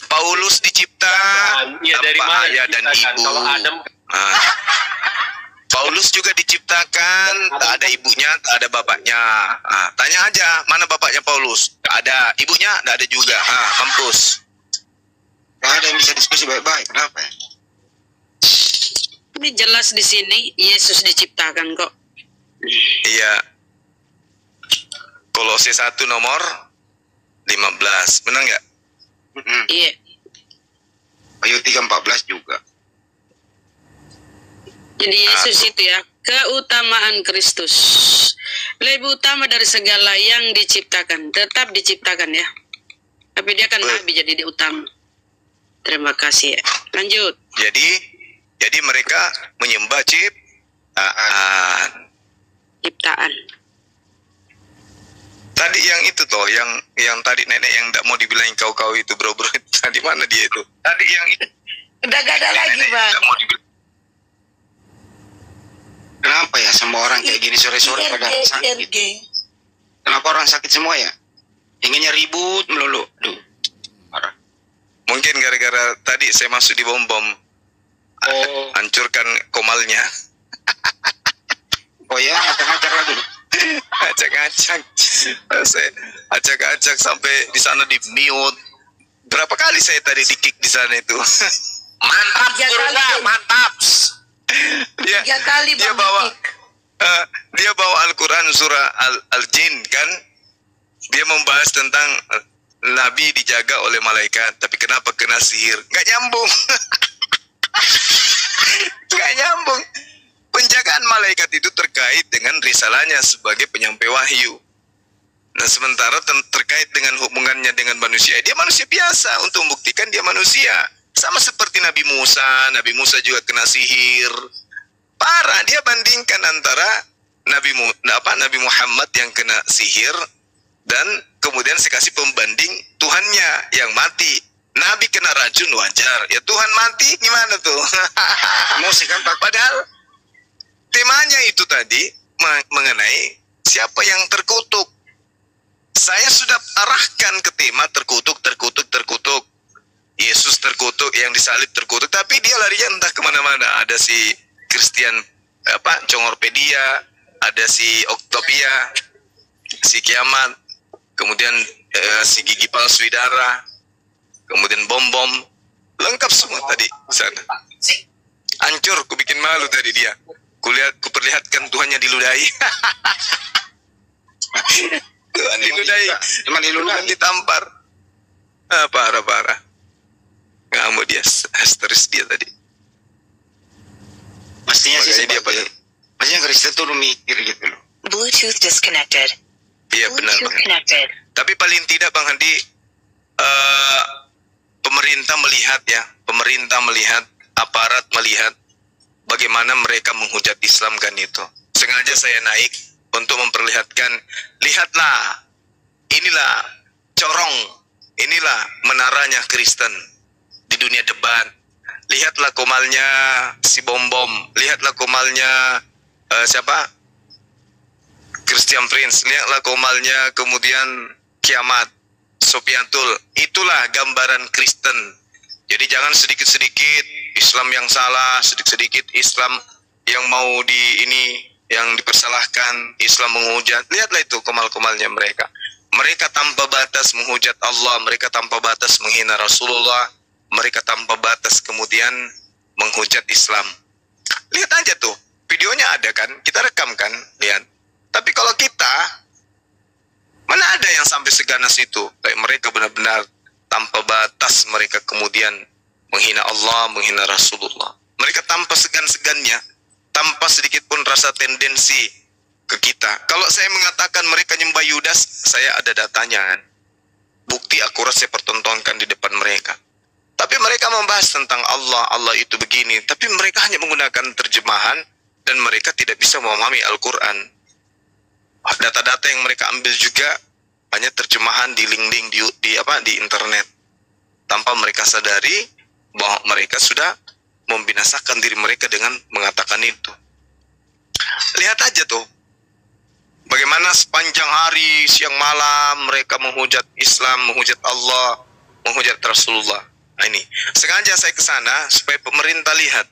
Paulus dicipta tanpa ayah dan ibu. Paulus juga diciptakan, tak ada ibunya, tak ada bapaknya. Tanya aja, mana bapaknya Paulus? Tak ada, ibunya tak ada juga. Mampus. Gak ada yang bisa diskusi baik-baik, kenapa? Ini jelas di sini Yesus diciptakan kok. Iya. Kolose 1 nomor 15, benar nggak? Iya. Ayo 3:14 juga. Jadi Yesus itu ya, keutamaan Kristus. Lebih utama dari segala yang diciptakan. Tetap diciptakan ya. Tapi dia kan Nabi jadi dia utama. Terima kasih ya. Lanjut. Jadi mereka menyembah ciptaan. Tadi yang itu toh, yang tadi nenek yang tidak mau dibilang kau itu bro tadi mana dia itu? Tadi yang itu. Udah gak ada lagi bang. Kenapa ya semua orang kayak gini sore-sore pada sakit? Kenapa orang sakit semua ya? Inginnya ribut melulu. Duh, parah. Mungkin gara-gara tadi saya masuk di bom-bom. Hancurkan komalnya. Oh ya, ngacak-ngacak lagi. Acak-acak. Saya acak-acak sampai di sana di mute. Berapa kali saya tadi di kick di sana itu. Mantap, Guruna, mantap. Tiga kali dia bawa Al-Quran surah Al-Jin kan. Dia membahas tentang Nabi dijaga oleh malaikat, tapi kenapa kena sihir? Nggak nyambung. Nggak nyambung. Penjagaan malaikat itu terkait dengan risalahnya sebagai penyampai wahyu. Nah, sementara terkait dengan hubungannya dengan manusia, dia manusia biasa. Untuk membuktikan dia manusia. Sama seperti Nabi Musa juga kena sihir. Parah, dia bandingkan antara Nabi Muhammad yang kena sihir dan kemudian saya kasih pembanding Tuhannya yang mati. Nabi kena racun wajar, ya Tuhan mati gimana tuh? Emosi kan, padahal temanya itu tadi mengenai siapa yang terkutuk. Saya sudah arahkan ke tema terkutuk. Yesus terkutuk, yang disalib terkutuk, tapi dia larinya entah kemana-mana. Ada si Christian Congorpedia, ada si Oktopia, si Kiamat, kemudian si Gigi Palsu Darah, kemudian bom-bom, lengkap semua tadi di sana. Hancur, ku bikin malu tadi dia. Kuperlihatkan Tuhannya diludahi. Tuhan diludahi, Tuhan ditampar. Parah. Ngamuk dia, histeris dia tadi. Pastinya sih dia pada. Pastinya Kristen tuh mikir gitu loh. Bluetooth disconnected. Iya benar. Tapi paling tidak Bang Handi, pemerintah melihat, aparat melihat bagaimana mereka menghujat Islam kan itu. Sengaja saya naik untuk memperlihatkan, lihatlah, inilah corong, inilah menaranya Kristen di dunia debat. Lihatlah komalnya si bom-bom, lihatlah komalnya Christian Prince, lihatlah komalnya kemudian Kiamat, Sopiantul. Itulah gambaran Kristen. Jadi jangan sedikit-sedikit Islam yang salah, sedikit-sedikit Islam yang mau yang dipersalahkan, Islam menghujat. Lihatlah itu komal-komalnya mereka. Mereka tanpa batas menghujat Allah, mereka tanpa batas menghina Rasulullah, mereka tanpa batas kemudian menghujat Islam. Lihat aja tuh, videonya ada kan, kita rekam kan, lihat. Tapi kalau kita, mana ada yang sampai seganas itu? Kayak mereka benar-benar tanpa batas, mereka kemudian menghina Allah, menghina Rasulullah. Mereka tanpa segan-segannya, tanpa sedikit pun rasa tendensi ke kita. Kalau saya mengatakan mereka nyembah Yudas, saya ada datanya kan. Bukti akurat saya pertontonkan di depan mereka. Tapi mereka membahas tentang Allah itu begini. Tapi mereka hanya menggunakan terjemahan dan mereka tidak bisa memahami Al-Quran. Data-data yang mereka ambil juga hanya terjemahan di link-link di internet. Tanpa mereka sadari bahwa mereka sudah membinasakan diri mereka dengan mengatakan itu. Lihat aja tuh. Bagaimana sepanjang hari, siang malam mereka menghujat Islam, menghujat Allah, menghujat Rasulullah. Nah ini, sengaja saya ke sana supaya pemerintah lihat.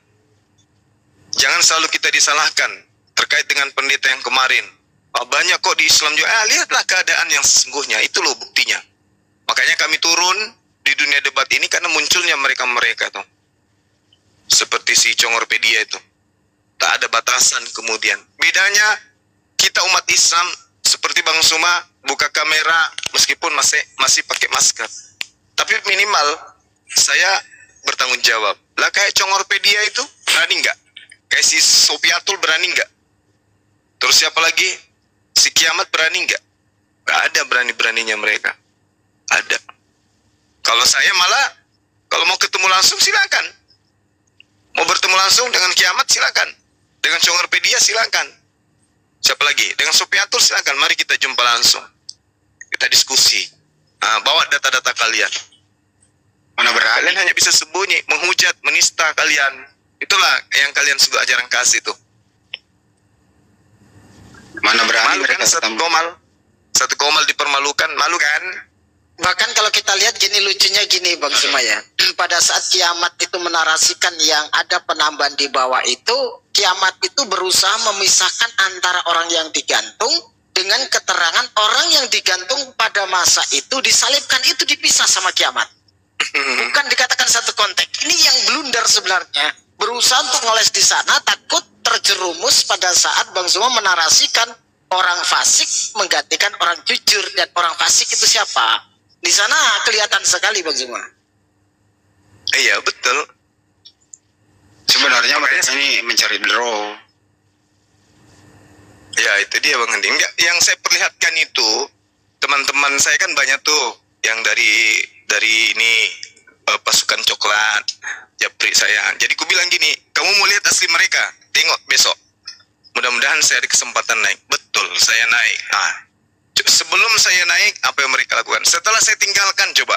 Jangan selalu kita disalahkan terkait dengan pendeta yang kemarin. Banyak kok di Islam juga. Lihatlah keadaan yang sesungguhnya, itu loh buktinya. Makanya kami turun di dunia debat ini karena munculnya mereka-mereka tuh. Seperti si Congorpedia itu. Tak ada batasan kemudian. Bedanya kita umat Islam seperti Bang Suma buka kamera meskipun masih pakai masker. Tapi minimal saya bertanggung jawab. Lah kayak Congorpedia itu berani nggak? Kayak si Sopiatul berani nggak? Terus siapa lagi? Si Kiamat berani nggak? Nggak ada berani-beraninya mereka. Ada. Kalau saya malah kalau mau ketemu langsung silakan. Mau bertemu langsung dengan Kiamat silakan. Dengan Congorpedia silakan. Siapa lagi? Dengan Sopiatul silakan. Mari kita jumpa langsung. Kita diskusi. Bawa data-data kalian. Mana berani? Kalian hanya bisa sembunyi, menghujat, menista kalian. Itulah yang kalian sudah ajaran kasih itu. Mana berani? Malu kan satu komal dipermalukan, malu kan? Bahkan kalau kita lihat gini, lucunya gini Bang Zuma ya. Pada saat kiamat itu menarasikan yang ada penambahan di bawah itu, kiamat itu berusaha memisahkan antara orang yang digantung dengan keterangan orang yang digantung pada masa itu disalibkan, itu dipisah sama kiamat. Bukan dikatakan satu konteks. Ini yang blunder sebenarnya. Berusaha untuk ngoles di sana, takut terjerumus pada saat Bang Zuma menarasikan orang fasik menggantikan orang jujur. Dan orang fasik itu siapa? Di sana kelihatan sekali Bang Zuma. Iya betul. Sebenarnya mereka ini mencari draw. Ya itu dia Bang Andi. Enggak, yang saya perlihatkan itu teman-teman saya kan banyak tuh yang dari ini pasukan coklat, japri saya. Jadi ku bilang gini, kamu mau lihat asli mereka? Tengok besok. Mudah-mudahan saya ada kesempatan naik. Betul, saya naik. Sebelum saya naik, apa yang mereka lakukan? Setelah saya tinggalkan, coba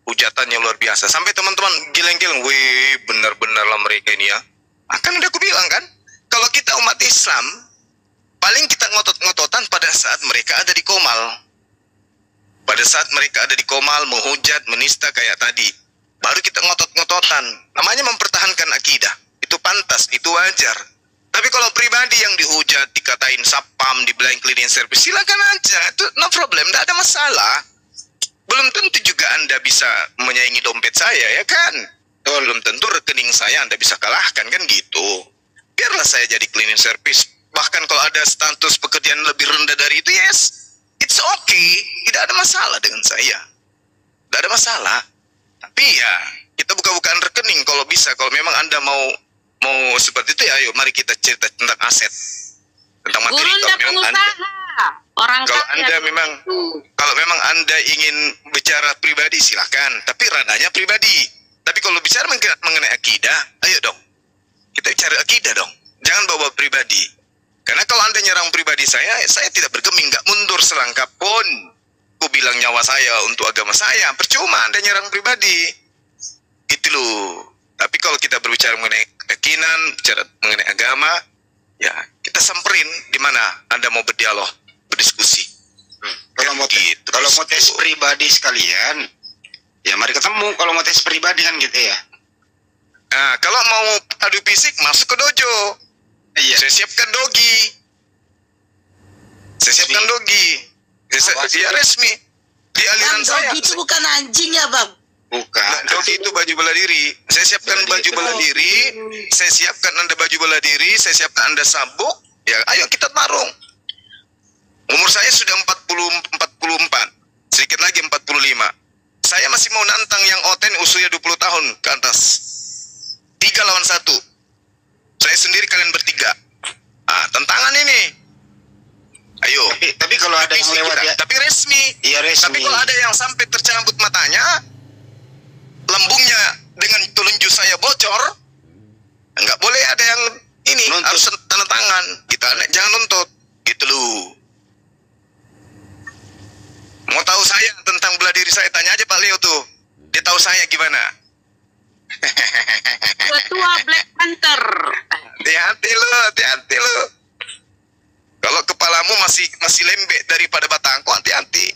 hujatannya luar biasa. Sampai teman-teman geleng-geleng, wih benar-benar lah mereka ini ya. Akan udah aku bilang kan, kalau kita umat Islam, paling kita ngotot-ngototan pada saat mereka ada di Komal. Pada saat mereka ada di Komal, menghujat, menista kayak tadi. Baru kita ngotot-ngototan. Namanya mempertahankan akidah. Itu pantas, itu wajar. Tapi kalau pribadi yang dihujat, dikatain sapam, dibilang cleaning service, silakan aja. Itu no problem, tidak ada masalah. Belum tentu juga Anda bisa menyaingi dompet saya, ya kan? Belum tentu rekening saya Anda bisa kalahkan, kan gitu. Biarlah saya jadi cleaning service. Bahkan kalau ada status pekerjaan lebih rendah dari itu, yes, it's okay. Tidak ada masalah dengan saya. Tidak ada masalah. Tapi ya, kita buka-bukaan rekening kalau bisa. Kalau memang Anda mau seperti itu ya, ayo mari kita cerita tentang aset, tentang materi. Kalau memang Anda ingin bicara pribadi silahkan, tapi ranahnya pribadi. Tapi kalau bicara mengenai akidah, ayo dong kita bicara akidah dong, jangan bawa pribadi. Karena kalau Anda nyerang pribadi saya tidak bergeming, nggak mundur selangkah pun. Ku bilang nyawa saya untuk agama saya, percuma Anda nyerang pribadi. Itu loh. Tapi kalau kita berbicara mengenai keyakinan, bicara mengenai agama, ya kita samperin di mana Anda mau berdialog, berdiskusi. Kalau mau tes pribadi sekalian, ya mari ketemu. Kalau mau tes pribadi kan gitu ya. Nah, kalau mau adu fisik masuk ke dojo. Iya. Saya siapkan dogi. Dia resmi di aliran saya. Dogi itu bukan anjing ya Bang? Bukan. Dogi itu baju bela diri. Saya siapkan baju bela diri. Saya siapkan Anda baju bela diri. Saya siapkan Anda sabuk. Ya, ayo kita tarung. Umur saya sudah 44. Sedikit lagi 45. Saya masih mau nantang yang oten usia 20 tahun ke atas. 3 lawan 1. Saya sendiri, kalian bertiga. Tantangan ini. Ayo. Tapi kalau ada yang lewat ya. Tapi resmi. Iya resmi. Tapi kalau ada yang sampai tercabut matanya, lambungnya dengan telunjuk saya bocor, nggak boleh ada yang ini nuntut. Harus tanda tangan. Kita jangan nuntut. Gitu loh. Mau tahu saya tentang bela diri saya, tanya aja Pak Leo tuh. Dia tahu saya gimana. Ketua Black Panther. Hati-hati lo. Kalau kepalamu masih lembek daripada batangku, hati-hati.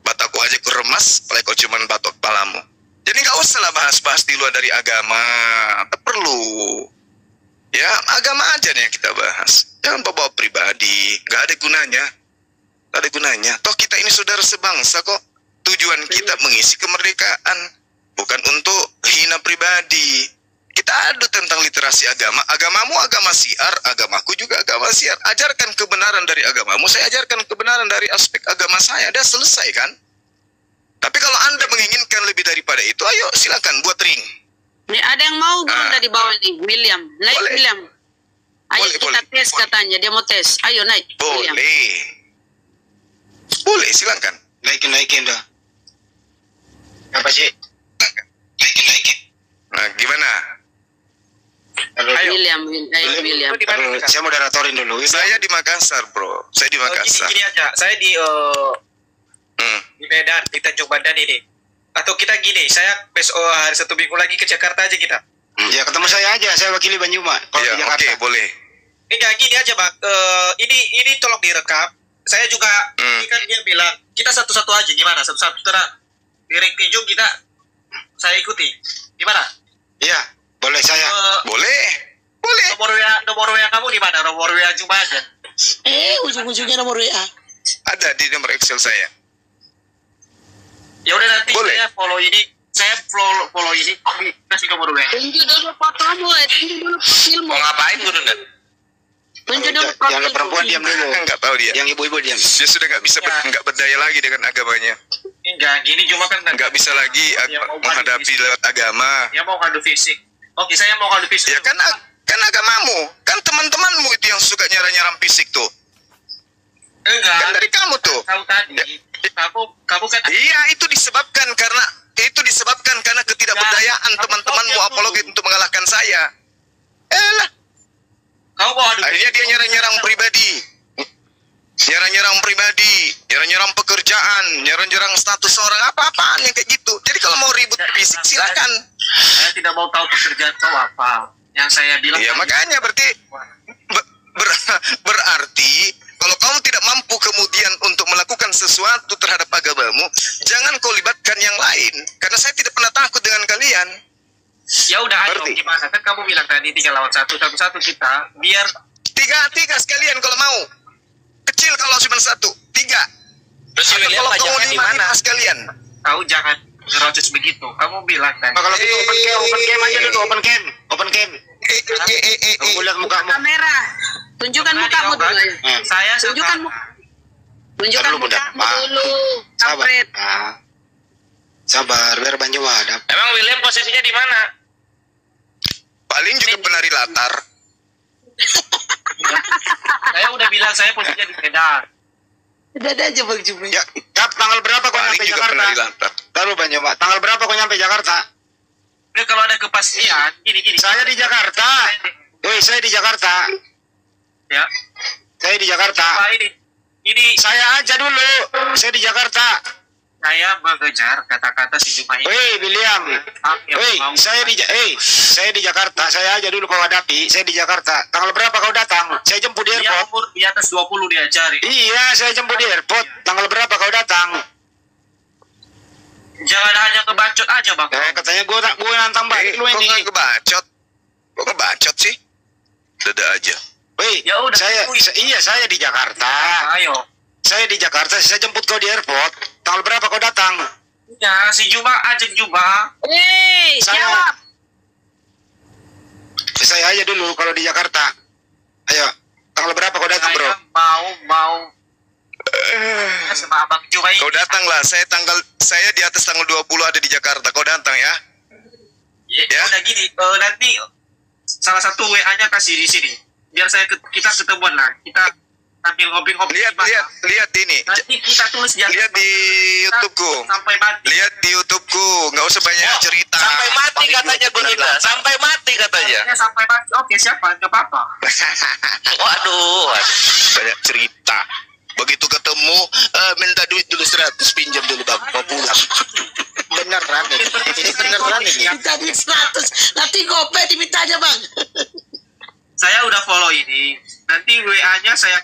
Bataku aja kuremas, apalagi kau cuman batok kepalamu. Jadi nggak usah lah bahas-bahas di luar dari agama. Tak perlu. Ya agama aja nih yang kita bahas. Jangan bawa pribadi. Nggak ada gunanya. Toh kita ini saudara sebangsa kok. Tujuan kita mengisi kemerdekaan, bukan untuk hina pribadi. Kita adu tentang literasi agama. Agamamu agama siar, agamaku juga agama siar. Ajarkan kebenaran dari agamamu, saya ajarkan kebenaran dari aspek agama saya. Udah selesai kan? Tapi kalau Anda menginginkan lebih daripada itu, ayo silakan buat ring. Nih ada yang mau guru dari bawah nih, William. Naik boleh. William. Ayo kita tes katanya, dia mau tes. Ayo naik. Boleh. William. Boleh, silakan. Naikin dah. Apa sih? Naikin. Nah, gimana? Ayo. William. Saya moderatorin dulu. Saya di Makassar, bro. Saya di Makassar. Gini aja. Saya di Medan, di Tanjung Bandan ini. Atau kita gini, saya besok hari 1 minggu lagi ke Jakarta aja kita. Ya ketemu saya aja, saya wakili Banyuma. Iya, oke, boleh. Ini gini aja, Bang. Ini tolong direkam. Saya juga, ini kan dia bilang kita satu-satu aja gimana? Satu-satu karena direct tinju kita saya ikuti. Gimana? Iya, boleh saya. Boleh. Nomor WA kamu di mana? Nomor WA cuma aja. Ujung-ujungnya nomor WA. Ada di nomor Excel saya. Ya udah nanti saya follow ini. Saya follow ini kasih nomor WA. Tunjuk dulu fotomu, tunjuk dulu profilmu. Mau ngapain gue Dun? Tunjuk dulu profilmu. Yang perempuan diam dulu. Enggak tahu dia. Yang ibu-ibu diam. Dia sudah nggak bisa nggak berdaya lagi dengan agamanya. Enggak, gini cuma kan nggak bisa lagi menghadapi lewat agama. Ya mau ngadu fisik. Oke, saya mau ngadu fisik. Ya kan agamamu, kan teman-temanmu itu yang suka nyerang fisik tuh. Enggak. Kan dari kamu tuh. Tahu tadi. Kamu kan. Iya, itu disebabkan karena ketidakberdayaan teman-temanmu apalagi untuk mengalahkan saya. Kau mau adu. Akhirnya dia nyerang-nyerang pribadi. Nyerang-nyerang pekerjaan, nyerang-nyerang status orang apa-apaan yang kayak gitu. Jadi kalau mau ribut fisik silakan. Saya tidak mau tahu pekerjaan kau apa. Yang saya bilang. Ya makanya berarti berarti kalau kamu tidak mampu kemudian untuk melakukan sesuatu terhadap agamamu, jangan kau libatkan yang lain. Karena saya tidak pernah takut dengan kalian. Ya udah, ayo gimana? Kan kamu bilang tadi 3 lawan 1, satu-satu kita. Biar 3 sekalian kalau mau. Kecil kalau cuma 1, 3. Terus kalau kamu 5 sekalian. Kau jangan ngerocos begitu. Kamu bilang tadi. Kalau gitu open cam aja dulu, open cam. Kamu lihat mukamu. Kamera. Tunjukkan mukamu dulu. Saya tunjukkan mukamu dulu. Sabar. Sabar, biar Bang Juma ada. Emang William posisinya di mana? Paling juga penari latar. Saya udah bilang saya posisinya di Medan. Udah aja Bang Juma. Ya, tanggal berapa kau nyampe Jakarta? Taruh Bang Juma. Tanggal berapa kau nyampe Jakarta? Nah, kalau ada kepastian, gini. Saya di Jakarta. Saya di Jakarta. Ya. Saya di Jakarta. Ini saya aja dulu. Saya di Jakarta. Saya mengejar kata-kata si Juma ini. William. Saya di Jakarta. Saya aja dulu kau hadapi. Saya di Jakarta. Tanggal berapa kau datang? Saya jemput di airport. Umur di atas 20 dia cari. Iya, saya jemput di airport. Tanggal berapa kau datang? Jangan hanya ngebacot aja, Bang. Katanya gue nantang balik lu ini. Kok ngebacot sih? Dada aja. Ya udah. Saya di Jakarta. Ayo. Saya di Jakarta, saya jemput kau di airport. Tanggal berapa kau datang? Ya, si Juma, ajak Juma. Jawab. Saya aja dulu kalau di Jakarta. Ayo, tanggal berapa kau datang, bro? Mau. Sama Abang Juma ini. Kau datang lah, saya di atas tanggal 20 ada di Jakarta. Kau datang ya? Ya. Udah gini, nanti salah satu WA-nya kasih di sini. Biar kita ketemuan lah. Kita sambil ngobrol-ngobrol. Lihat ini. Nanti kita tulis lihat di YouTube-ku. Sampai mati. Lihat di YouTube-ku. Nggak usah banyak cerita. Sampai mati katanya Gunilla. Sampai mati katanya. Sampai mati. Oke, siapa? Nggak apa-apa. Waduh. Banyak cerita. Begitu ketemu, minta duit dulu 100, pinjam dulu Bang. Mau pulang. Beneran ini. Ini beneran ini. Minta duit 100. Nanti gope dimintanya Bang. Saya udah follow ini. Nanti WA-nya saya.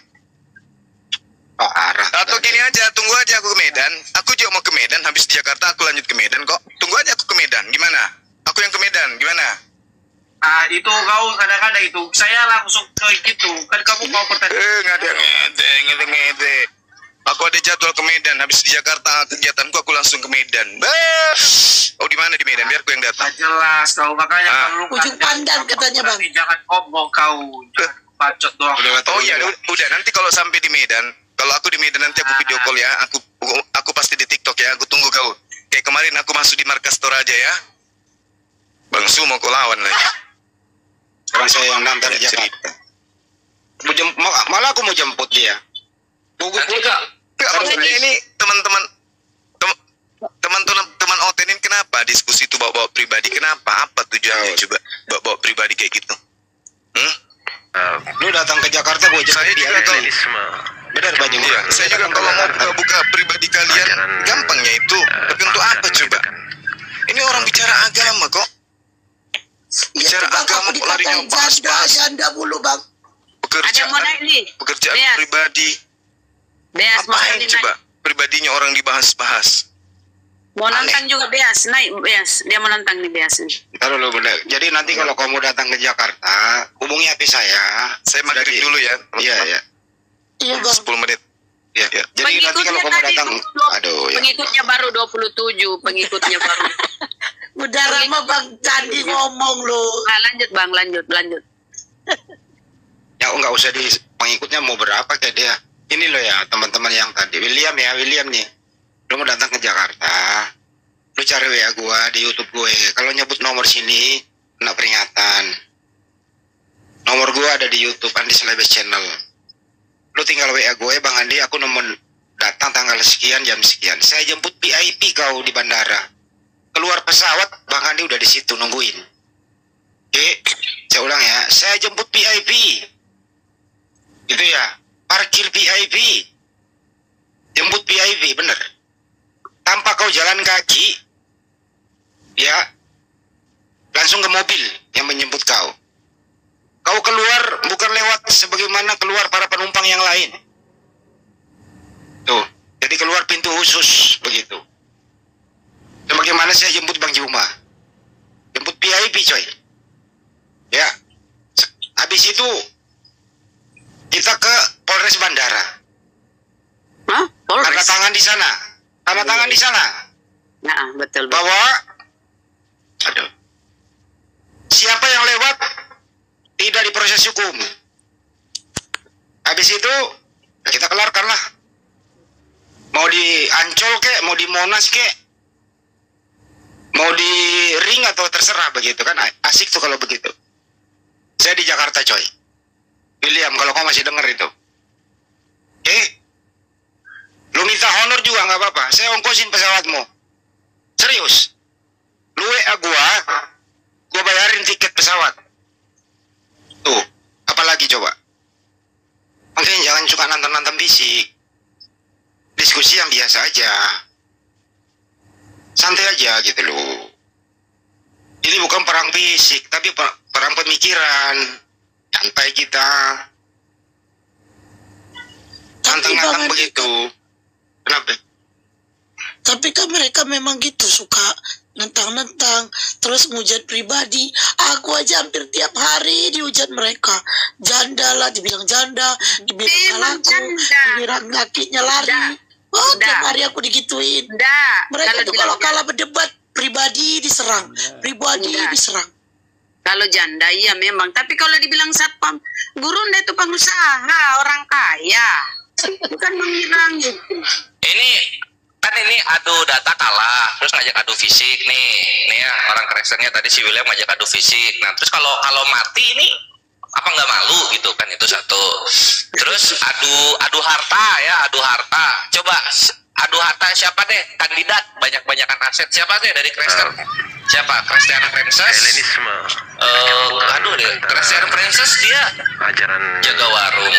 Atau gini aja, tunggu aja aku ke Medan. Aku juga mau ke Medan, habis di Jakarta aku lanjut ke Medan kok. Tunggu aja aku ke Medan, gimana? Aku yang ke Medan, gimana? Itu kau kadang-kadang itu. Saya langsung ke gitu. Kan kamu mau pertanyaan. Ngede. Aku ada jadwal ke Medan, habis di Jakarta kegiatanku aku langsung ke Medan. Oh di mana di Medan? Biar aku yang datang. Jelas kau makanya kalau ujung pandang katanya Bang. Jangan ngomong kau. Jangan bacot doang. Oh iya, udah nanti kalau sampai di Medan. Kalau aku di Medan nanti aku video call ya, aku pasti di TikTok ya, aku tunggu kau. Kayak kemarin aku masuk di markas Toraja ya. Bang Su mau kau lawan lagi. Sekarang saya yang nanti di Jakarta. Malah aku mau jemput dia. Enggak, maksudnya ini teman Oten ini kenapa diskusi itu bawa pribadi? Kenapa? Apa tujuannya coba bawa pribadi kayak gitu? Lu datang ke Jakarta gue saya juga tahu. Benar banyak. Iya, saya juga kalau mau buka pribadi kalian gampangnya itu. Tapi untuk apa coba? Ini orang bicara agama kok. Bicara agama kok lari ngebahas janda mulu Bang. Pekerjaan pribadi. Apain coba? pribadinya orang dibahas-bahas. Mau nantang juga Beas, naik Beas. Dia mau nantang nih Beas nih. Ntar dulu, Bunda. Jadi nanti kalau kamu datang ke Jakarta, hubungi HP saya. Saya maghrib dulu ya. Iya, iya. Iya, Bang. 10 menit. Ya. Jadi nanti kalau kamu datang, aduh ya. Pengikutnya baru 27, pengikutnya baru. Udah lama Bang Candi ngomong lo. Nah, lanjut Bang, lanjut. Ya nggak usah di pengikutnya mau berapa kayak dia. Ini loh ya teman-teman yang tadi William nih. Lu mau datang ke Jakarta, lu cari WA gua di YouTube gue. Kalau nyebut nomor sini, kena peringatan. Nomor gua ada di YouTube Andi Selebes Channel. Lu tinggal WA gue, Bang Andi, aku nomor datang tanggal sekian jam sekian. Saya jemput VIP kau di bandara. Keluar pesawat, Bang Andi udah di situ nungguin. Oke, saya ulang ya. Saya jemput VIP. Itu ya, parkir VIP. Jemput VIP, bener. Tanpa kau jalan kaki, ya, langsung ke mobil yang menjemput kau. Kau keluar bukan lewat sebagaimana keluar para penumpang yang lain. Tuh, jadi keluar pintu khusus begitu. Sebagaimana saya jemput Bang Juma. Jemput VIP coy. Ya. Habis itu kita ke Polres Bandara. Hah? Polres? Tanda tangan di sana. Tanda tangan di sana. Nah, betul. Bahwa siapa yang lewat tidak diproses hukum. Habis itu kita kelarkan lah. Mau di Ancol kek, mau di Monas kek, mau di Ring atau terserah begitu kan. Asik tuh kalau begitu. Saya di Jakarta coy. William, kalau kau masih denger itu. Lu minta honor juga nggak apa-apa. Saya ongkosin pesawatmu. Serius. Lu WA gua bayarin tiket pesawat. Tuh, apalagi coba. Makanya jangan suka nonton-nonton fisik. Diskusi yang biasa aja. Santai aja gitu loh. Ini bukan perang fisik, tapi perang pemikiran. Santai kita. Tantang-tantang begitu. Kenapa? Tapi kan mereka memang gitu, suka nentang-nentang, terus ngujat pribadi. Aku aja hampir tiap hari dihujat mereka. Janda lah, dibilang janda, dibilang kalaku, dibilang kakinya lari. Oh, tiap hari aku digituin. Mereka tuh kalau kalah berdebat, pribadi diserang. Pribadi diserang. Kalau janda, iya memang. Tapi kalau dibilang satpam, Gurunda itu pengusaha, orang kaya. Bukan menyerang gitu. Ini kan ini adu data kalah, terus ngajak adu fisik nih ya orang Kristennya tadi si William ngajak adu fisik. Nah terus kalau mati ini apa nggak malu gitu kan, itu satu. Terus adu harta ya, adu harta. Coba adu harta siapa deh kandidat banyakan aset, siapa deh dari Kristen? Siapa? Christian Princess? Helenisme. Aduh deh, Christian Princess dia ajaran jaga warung,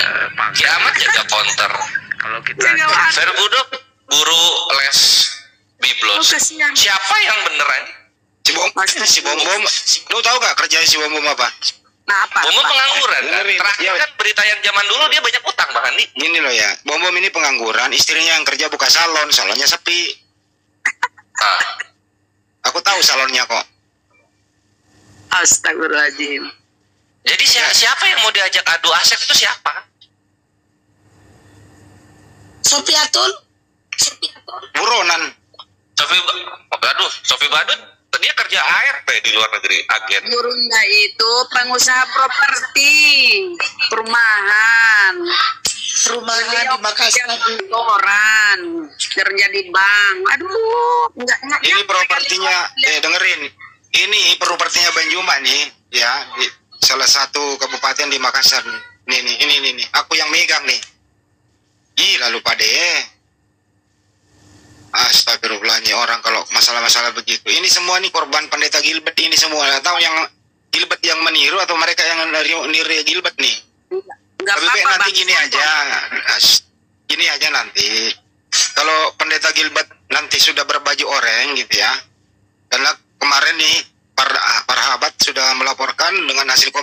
Kiamat jaga konter. Kalau kita Verbudok guru les biblos. Siapa yang beneran? Si Bom Bom. Lu tahu gak kerjaan si Bom Bom apa? Nah, Bom Bom pengangguran. Terakhir kan berita yang zaman dulu dia banyak utang bahkan nih. Ini loh ya, Bom Bom ini pengangguran, istrinya yang kerja buka salon, salonnya sepi. Aku tahu salonnya kok. Astagfirullahaladzim. Jadi siapa yang mau diajak adu aset itu siapa? Sofiatul? Buronan. Sofi Badut. Dia kerja ART di luar negeri, agen. Gurunda itu pengusaha properti, perumahan di Makassar. Orang kerja di bank. Aduh, enggak. Ini propertinya, dengerin. Ini propertinya Banjuma nih, ya, di salah satu kabupaten di Makassar. Ini. Aku yang megang nih. Gila lupa deh. Astagfirullah, nih orang kalau masalah-masalah begitu. Ini semua nih korban pendeta Gilbert ini semua. Tahu yang Gilbert yang meniru atau mereka yang niru Gilbert nih? Tapi nanti gini aja nanti. Kalau pendeta Gilbert nanti sudah berbaju oranye gitu ya. Karena kemarin nih para sahabat sudah melaporkan dengan hasil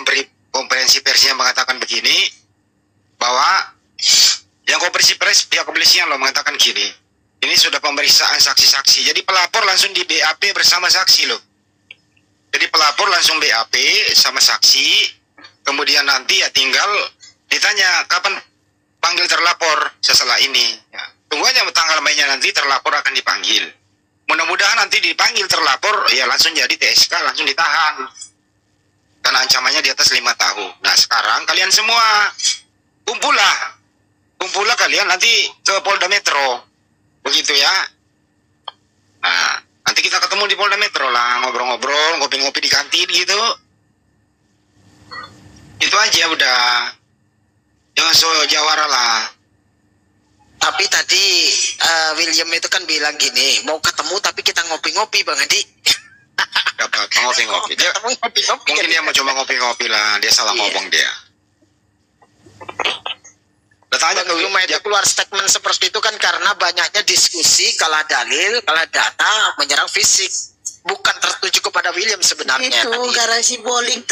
konferensi persnya mengatakan begini, bahwa yang konferensi pers pihak kepolisian loh mengatakan gini, Ini sudah pemeriksaan saksi-saksi. Jadi pelapor langsung di BAP bersama saksi loh. Jadi pelapor langsung BAP sama saksi. Kemudian nanti ya tinggal ditanya kapan panggil terlapor setelah ini. Ya. Tunggu aja tanggal mainnya, nanti terlapor akan dipanggil. Mudah-mudahan nanti dipanggil terlapor ya langsung jadi TSK, langsung ditahan. Karena ancamannya di atas 5 tahun. Nah sekarang kalian semua kumpullah kalian nanti ke Polda Metro, begitu ya. Nah nanti kita ketemu di Polda Metro lah, ngobrol-ngobrol, ngopi-ngopi di kantin gitu. Itu aja udah, jangan so jawara lah. Tapi tadi William itu kan bilang gini, mau ketemu tapi kita ngopi-ngopi Bang Adi. Dapat ngopi-ngopi. Dia mungkin dia mau coba ngopi-ngopi lah, dia salah ngomong dia. Bang Yuma itu keluar statement seperti itu kan karena banyaknya diskusi, kalah dalil, kalah data, menyerang fisik. Bukan tertuju kepada William sebenarnya. Itu garasi bowling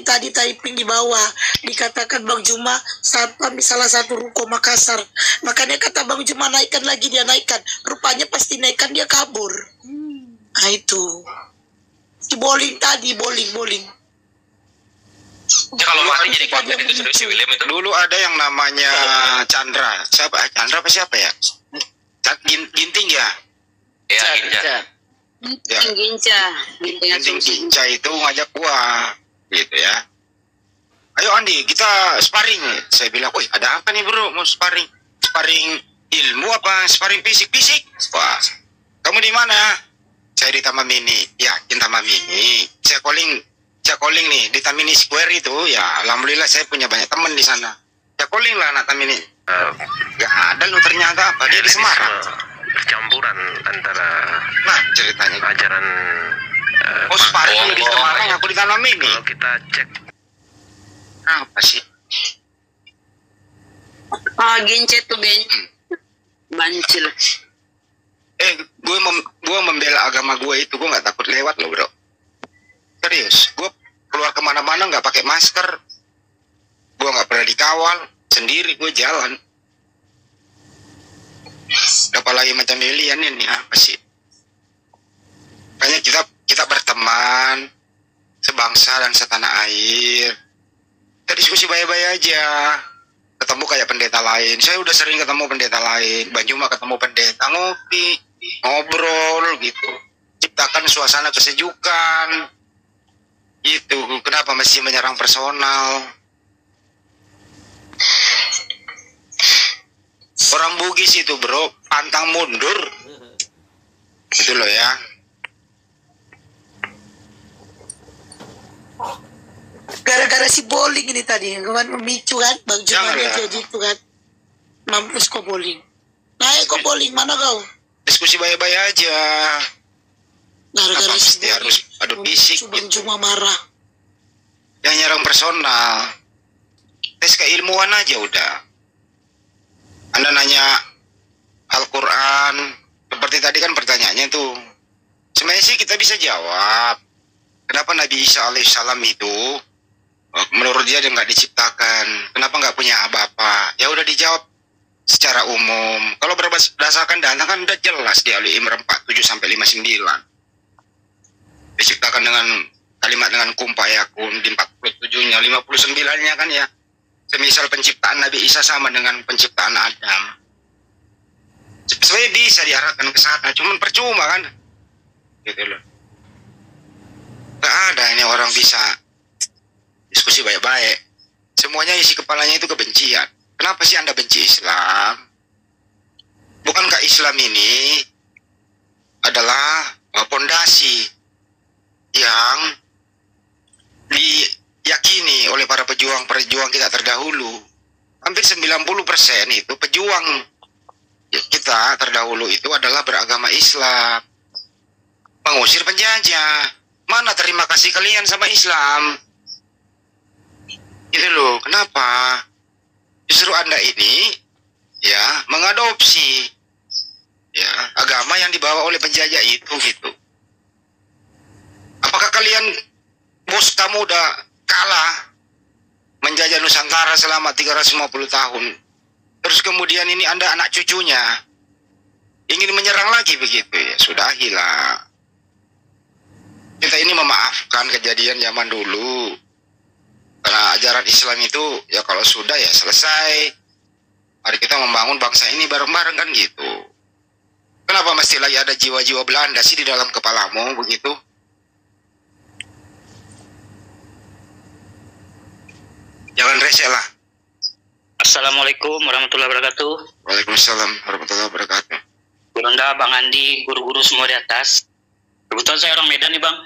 tadi typing di bawah dikatakan Bang Juma satpam di salah satu ruko Makassar. Makanya kata Bang Juma naikkan lagi, dia naikkan. Rupanya pasti naikkan dia kabur. Nah itu di bowling tadi, bowling. Ya, kalau mati jadi konten itu serius si William itu. Dulu ada yang namanya Chandra. Chandra apa siapa ya? Ginting ya? Ya, Ginja. Ginca itu ngajak gua gitu ya. Ayo Andi, kita sparring. Saya bilang, "Wih, ada apa nih, Bro? Mau sparring? Sparring ilmu apa sparring fisik?" Wah, kamu di mana? Saya di Taman Mini. Yakin Taman Mini? Saya calling nih di Taman Mini Square itu. Ya, alhamdulillah saya punya banyak teman di sana. Saya calling lah anak Taman Mini. Gak ada lu ternyata apa? Dia di Semarang. Percampuran antara ceritanya ajaran sparring di Semarang, aku di Taman Mini. Kalau kita cek apa sih? Gencet tuh bancil. Gue membela agama gue itu, gue nggak takut lewat loh, Bro. Serius, gue keluar kemana-mana nggak pakai masker, gue nggak pernah dikawal, sendiri gue jalan. Apalagi macam alien ini apa sih? Makanya kita berteman, sebangsa dan setanah air. Kita diskusi baik-baik aja. Ketemu kayak pendeta lain. Saya udah sering ketemu pendeta lain. Bang Juma ketemu pendeta, ngopi, ngobrol gitu. Ciptakan suasana kesejukan. Gitu. Kenapa mesti menyerang personal? Orang Bugis itu, Bro, pantang mundur. Itu loh ya. Gara-gara si bowling ini tadi, kan memicu kan, Bang Juma jadi itu kan. Mampus kok bowling. Naik kok bowling, mana kau? Diskusi baik-baik aja. Gara-gara si bowling harus adu fisik. Bang Juma marah. Yang nyerang personal. Tes keilmuan aja udah. Anda nanya Al-Quran, seperti tadi kan pertanyaannya tuh. Sebenarnya sih kita bisa jawab. Kenapa Nabi Isa alaihissalam itu menurut dia nggak diciptakan? Kenapa nggak punya apa-apa? Ya udah dijawab secara umum. Kalau berdasarkan data kan udah jelas di Ali Imran 47-59. Diciptakan dengan kalimat dengan kun fayakun, di 47-nya, 59-nya kan ya. Semisal penciptaan Nabi Isa sama dengan penciptaan Adam. Sebenarnya bisa diarahkan ke sana, cuman percuma kan, gitu loh. Gak ada ini orang bisa diskusi baik-baik. Semuanya isi kepalanya itu kebencian. Kenapa sih Anda benci Islam? Bukankah Islam ini adalah pondasi yang diyakini oleh para pejuang kita terdahulu. Hampir 90% itu pejuang kita terdahulu itu adalah beragama Islam, mengusir penjajah. Mana terima kasih kalian sama Islam? Itu loh, kenapa? Justru Anda ini ya mengadopsi ya agama yang dibawa oleh penjajah itu gitu. Apakah kalian, bos kamu udah kalah menjajah Nusantara selama 350 tahun. Terus kemudian ini Anda anak cucunya ingin menyerang lagi begitu ya, sudahilah. Kita ini memaafkan kejadian zaman dulu. Karena ajaran Islam itu ya kalau sudah ya selesai. Mari kita membangun bangsa ini bareng-bareng kan gitu. Kenapa mesti lagi ada jiwa-jiwa Belanda sih di dalam kepalamu begitu? Jangan rese lah. Assalamualaikum warahmatullahi wabarakatuh. Waalaikumsalam warahmatullahi wabarakatuh. Bunda, Bang Andi, guru-guru semua di atas. Kebetulan saya orang Medan nih, Bang.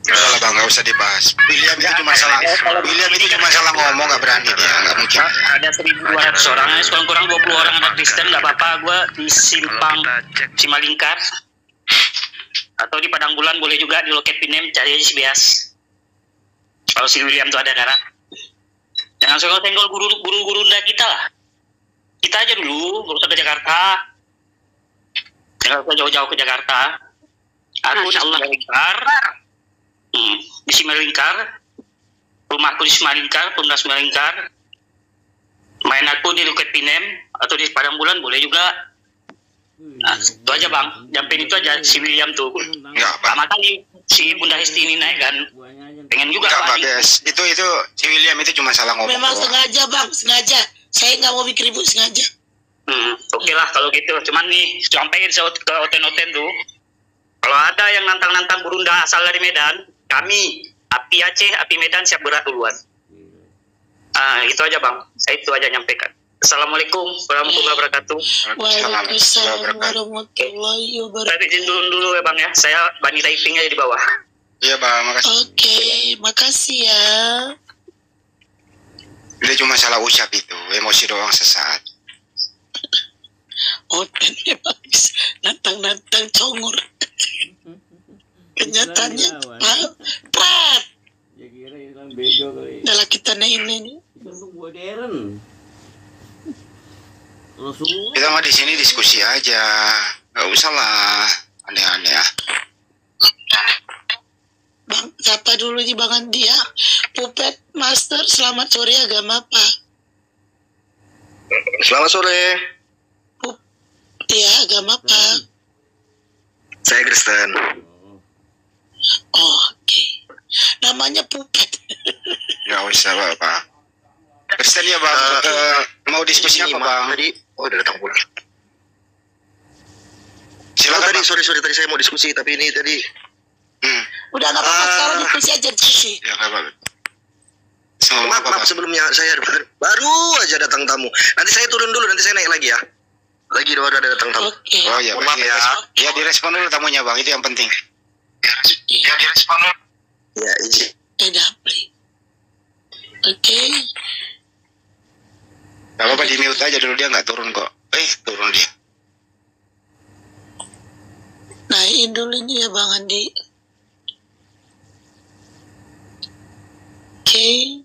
Udah lah Bang, nggak usah dibahas. William itu cuma salah. William itu cuma salah ngomong, nggak berani dia, nggak mungkin. Ada 1.200 orang, kurang-kurang 20 orang ada Kristen, nggak apa-apa. Gue di Simpang Cimalingkar atau di Padang Bulan boleh juga, di loket Pinem cari aja si Bias. Kalau si William tuh ada darah. Jangan senggol-senggol guru-guru kita lah. Kita aja dulu, baru ke Jakarta. Jangan jauh-jauh ke Jakarta. Aku di Simalingkar. Di Simalingkar. Rumahku di Simalingkar, Punda Simalingkar. Main aku di Loket Pinem atau di Padang Bulan boleh juga. Nah, itu aja Bang. Jampen itu aja si William tuh. Pertama kali si Bunda Hesti ini naik kan. Pengen juga Pak. Itu si William itu cuma salah ngomong. Memang sengaja Bang, sengaja. Saya nggak mau bikin ribut, sengaja. Oke lah kalau gitu. Cuman nih sampein ke oten-oten tuh. Kalau ada yang nantang-nantang Burunda asal dari Medan, kami api Aceh, api Medan siap berat duluan. Itu aja Bang. Saya itu aja nyampaikan. Assalamualaikum warahmatullahi wabarakatuh. Waalaikumsalam warahmatullahi wabarakatuh. Saya izin dulu ya Bang ya. Saya Bani Taiping aja di bawah. Iya Bang, makasih. Oke, makasih ya. Dia cuma salah ucap itu, emosi doang sesaat. Oten memang nantang-nantang congor. Kenyataannya prat. Dalam kita ini. Kita mah di sini diskusi aja, nggak usah lah aneh-aneh ya. Bang, siapa dulu nih Bang Andi ya? Puppet Master, selamat sore, agama apa? Selamat sore. Iya, agama apa? Saya Kristen. Oh, oke. Namanya Puppet. Nggak usah Bapak. Kristen ya Bang, mau diskusi apa Bang? Tadi, udah datang pula. Silakan tadi, sorry tadi saya mau diskusi, tapi ini tadi udah nggak apa-apa, sekarang diskusi aja diskusi. Ya nggak apa-apa. Maaf sebelumnya saya baru aja datang tamu. Nanti saya turun dulu, nanti saya naik lagi ya. Lagi baru ada datang tamu. Oh ya, maaf ya. Ya direspon dulu tamunya Bang, itu yang penting. Ya direspon dulu. Ya izin. Oke. Gak apa-apa, di mute aja dulu, dia nggak turun kok. Turun dia. Naikin dulu ini ya Bang Andi. Oke.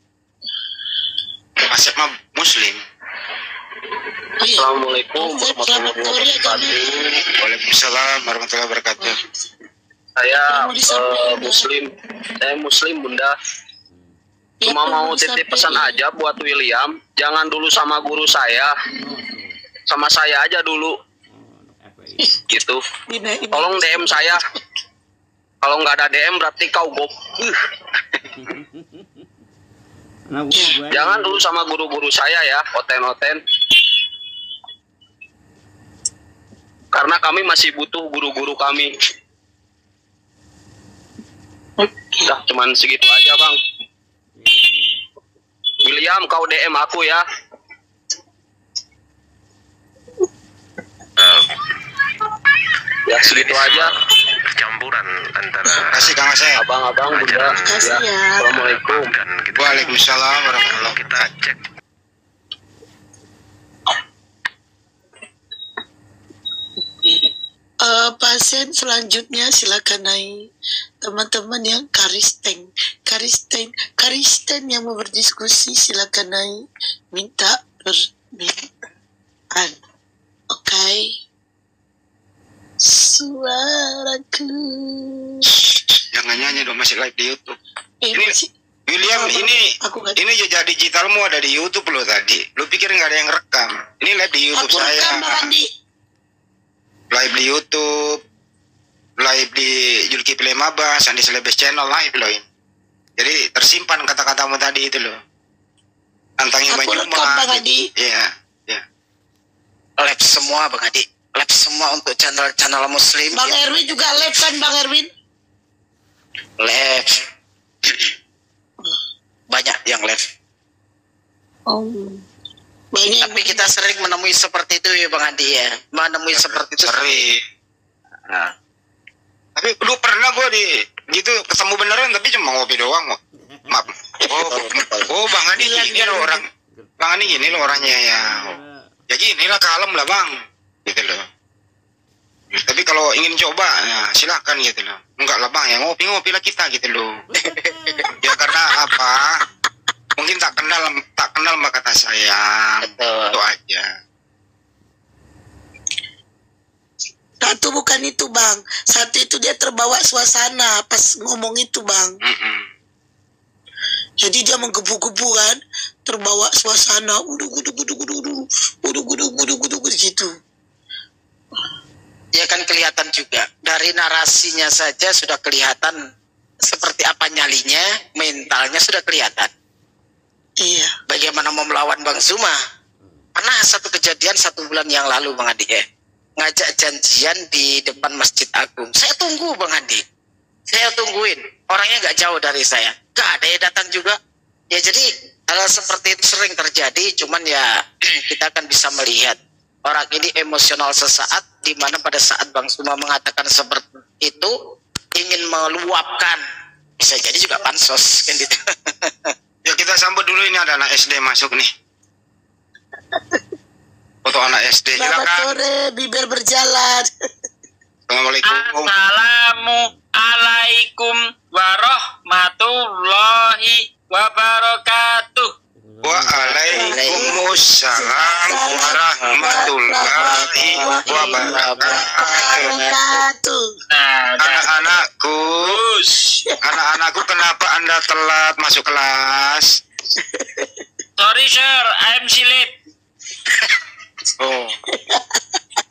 Masih mah Muslim. Assalamualaikum warahmatullahi wabarakatuh. Waalaikumsalam warahmatullahi wabarakatuh. Saya Muslim Bunda. Cuma mau titip pesan aja buat William, jangan dulu sama guru saya, sama saya aja dulu. Gitu. Tolong DM saya. Kalau nggak ada DM berarti kau goblok. Jangan dulu sama guru-guru saya ya, oten-oten. Karena kami masih butuh guru-guru kami. Udah cuman segitu aja Bang. William, kau DM aku ya. Ya segitu aja. Percampuran antara kasih Kang Asep. Abang-abang Bunda. Kasih ya. Assalamualaikum. Waalaikumsalam warahmatullahi wabarakatuh. Pasien selanjutnya silakan naik. Teman-teman yang Karisten yang mau berdiskusi silakan naik. Minta permintaan. Oke. Suaraku. Jangan nyanyi dong, masih live di YouTube. Ini William, ini jejak digitalmu ada di YouTube lo tadi. Lu pikir nggak ada yang rekam? Ini live di YouTube saya. live di YouTube, live di Zulkifli Maba, Sandi Selebes Channel live loh ini. Jadi tersimpan kata-katamu tadi itu loh. Tantangin Bang Juma. Bang Adi. Iya, iya. Live semua Bang Adi. Live semua untuk channel muslim. Bang Erwin juga live kan Bang Erwin? Live. Banyak yang live. Oh. Banyak. Tapi kita sering menemui seperti itu ya Bang Adi ya. Menemui seperti itu. Sering. Nah. Tapi dulu pernah gue di gitu ketemu beneran tapi cuma ngopi doang kok. Maaf. Oh Bang Adi gini loh orang. Bang Adi gini loh orangnya ya. Ya gini lah kalem lah Bang. Gitu loh. Tapi kalau ingin coba ya silakan gitu loh. Enggak lah Bang ya ngopi-ngopi lah kita gitu loh. Ya karena apa? Mungkin tak kenal maka kata saya. Itu aja. Satu bukan itu Bang. Satu itu dia terbawa suasana pas ngomong itu Bang. Jadi dia menggebu-gebu kan, terbawa suasana, udu gitu. Ya kan kelihatan juga dari narasinya saja sudah kelihatan seperti apa nyalinya, mentalnya sudah kelihatan. Iya. Bagaimana mau melawan Bang Zuma? Pernah satu kejadian 1 bulan yang lalu Bang Adi ya. Ngajak janjian di depan Masjid Agung. Saya tunggu Bang Andi. Saya tungguin. Orangnya nggak jauh dari saya. Nggak ada yang datang juga. Ya jadi hal seperti itu sering terjadi. Cuman ya kita akan bisa melihat orang ini emosional sesaat. Di mana pada saat Bang Zuma mengatakan seperti itu ingin meluapkan. Bisa jadi juga pansos kan gitu. Ya kita sambut dulu ini ada anak SD masuk nih. Foto anak SD silakan. Selamat sore, bibir berjalan. Assalamualaikum. Assalamualaikum warahmatullahi wabarakatuh. Waalaikumsalam warahmatullahi wabarakatuh. Anak-anakku kenapa Anda telat masuk kelas? Sorry sir, I'm late. Oh,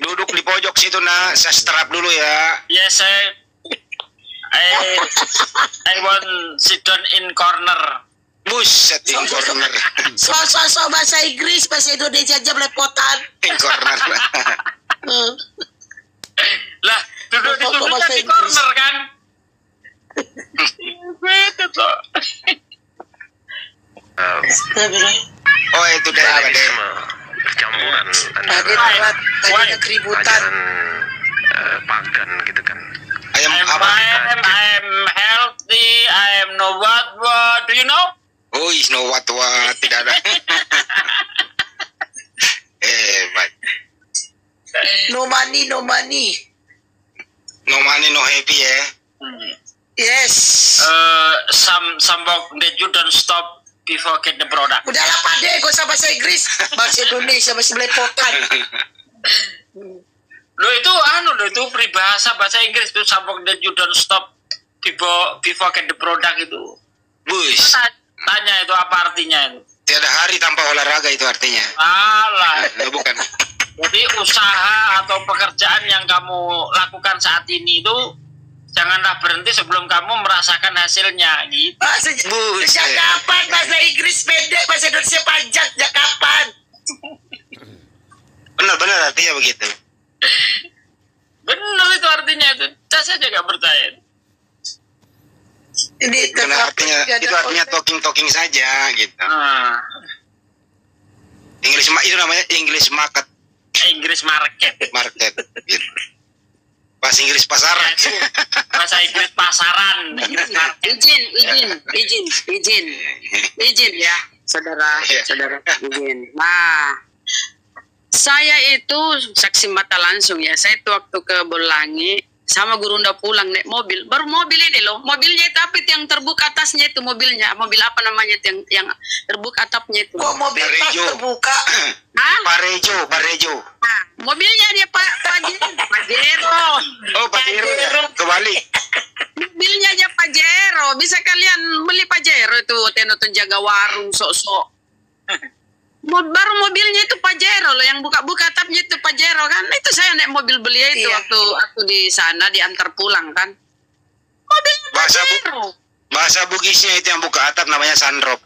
duduk di pojok situ nak, saya strap dulu ya. Yes, I want sit down in corner. Buset, in corner. So bahasa Inggris, bahasa Indonesia aja belepotan. In corner. Lah, duduk-duduknya di corner kan? Betul kok. Oh itu daerah percampuran antara keributan pagan gitu kan. I'm healthy, I'm know what do you know? Oh, is know what tidak ada. No money no happy ya. Yes. Some work that you don't stop before get the product. Udahlah Pak De, gak usah bahasa Inggris, bahasa Indonesia masih belepotan. Lo itu peribahasa bahasa Inggris itu some work that you don't stop before get the product itu. Bus. Tanya itu apa artinya itu? Tiada hari tanpa olahraga itu artinya. Alah. Bukan. Jadi usaha atau pekerjaan yang kamu lakukan saat ini itu janganlah berhenti sebelum kamu merasakan hasilnya gitu. Sejak kapan bahasa Inggris pendek, bahasa Indonesia panjang? Sejak kapan? Benar artinya begitu. Benar itu artinya itu. Saya saja gak percaya. Itu artinya talking saja gitu. Itu namanya English market. Market gitu. Bahasa Inggris pasaran. Bahasa Inggris pasaran. Izin ya, saudara izin. Nah, saya itu saksi mata langsung ya. Saya itu waktu ke Bolangi sama guru udah pulang naik mobil, baru mobil ini loh, mobilnya itu apa yang terbuka atasnya itu mobilnya, mobil apa namanya itu yang terbuka atapnya itu. Kok mobil tas terbuka? Parejo. Nah, mobilnya dia Pajero. Oh Pajero, kembali. Mobilnya aja Pajero, bisa kalian beli Pajero itu, teno jaga warung sok-sok. Baru mobilnya itu Pajero loh, yang buka-buka atapnya itu Pajero kan. Itu saya naik mobil beliau itu waktu di sana diantar pulang kan. Mobil Pajero. Bahasa Bugisnya itu yang buka atap namanya sunroof.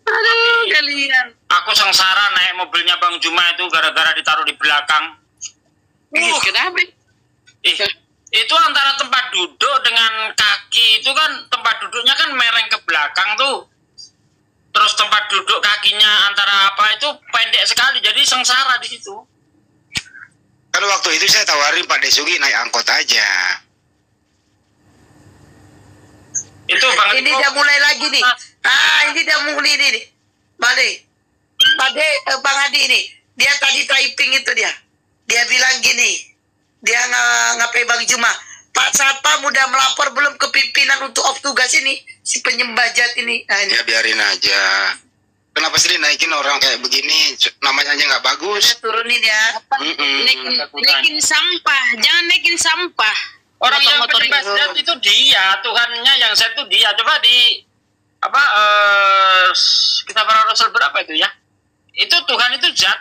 Aduh kalian. Aku sengsara naik mobilnya Bang Juma itu gara-gara ditaruh di belakang. Kenapa? Itu antara tempat duduk dengan kaki itu kan, tempat duduknya kan mereng ke belakang tuh. Terus tempat duduk kakinya antara apa itu pendek sekali, jadi sengsara di situ. Kan waktu itu saya tawarin Pak Desugi naik angkot aja. Itu Bang ini dia mulai lagi nih. Ini dia mulai nih. Balik. Bang Adi ini. Dia tadi typing itu dia. Dia bilang gini. Dia ngapain Bang Juma. Pak Satpam udah melapor belum ke pimpinan untuk off tugas ini? Si penyembah jat ini. Ini. Ya biarin aja. Kenapa sih dinaikin orang kayak begini? Namanya aja nggak bagus. Turunin ya. Naikin sampah. Jangan naikin sampah. Orang yang penyembah zat itu dia, Tuhannya yang zat itu dia. Coba di Kitab Para Rasul berapa itu ya? Itu Tuhan itu zat.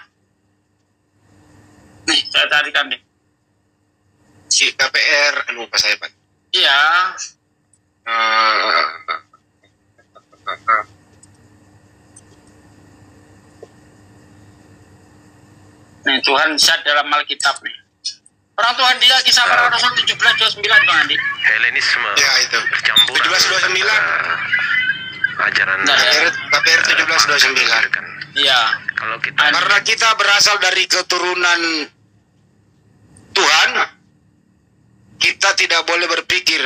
Nih, saya tarikan deh. Si KPR, lupa saya Pak. Iya. Nih, Tuhan zat dalam Alkitab nih. Orang Tuhan dia Kisah Para Rasul 17:29 Bang Andi. Helenisme. Ya itu. Bercampur. 17:29. Ajaran KPR 17:29. Iya. Kalau kita karena kita berasal dari keturunan Tuhan, kita tidak boleh berpikir.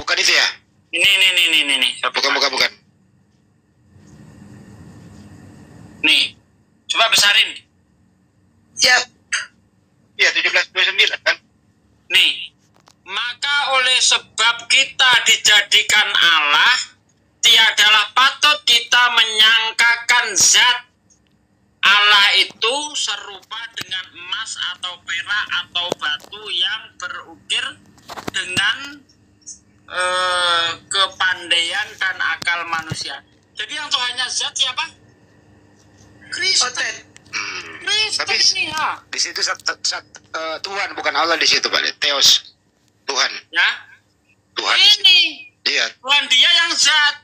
Bukan itu ya? Ini. Bukan. Nih. Coba besarin. Siap. Iya, 17:29 kan? Nih, maka oleh sebab kita dijadikan Allah, tiadalah patut kita menyangkakan zat Allah itu serupa dengan emas atau perak atau batu yang berukir dengan kepandaian dan akal manusia. Jadi yang Tuhannya zat siapa? Kristen. Tapi di situ Tuhan bukan Allah di situ Pak. Theos, Tuhan. Ya. Tuhan. Ini. Iya. Tuhan dia yang zat.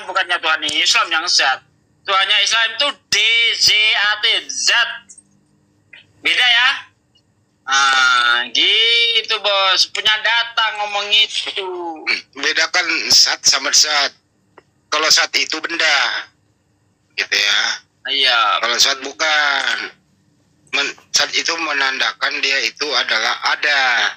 Bukannya Tuhan Islam yang zat. Tuhannya Islam itu DZAT, zat. Beda ya? Gitu bos. Punya data ngomong itu. Bedakan zat sama zat. Kalau zat itu benda, gitu ya. Iya. Kalau zat bukan. Zat itu menandakan dia itu adalah ada.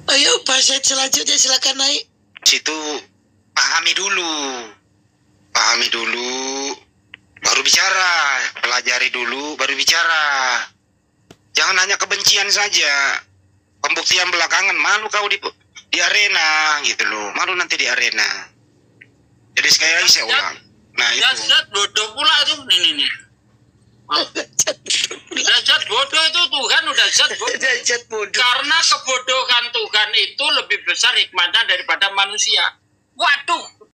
Ayo pasien selanjutnya silakan naik. Situ pahami dulu, baru bicara. Pelajari dulu, baru bicara. Jangan hanya kebencian saja. Pembuktian belakangan, malu kau di arena gitu loh, malu nanti di arena. Jadi sekali lagi saya ulang. Nah itu. Zat bodoh pula tuh, nih. Zat bodoh itu Tuhan udah zat bodoh. Karena kebodohan Tuhan itu lebih besar hikmahnya daripada manusia. Waduh,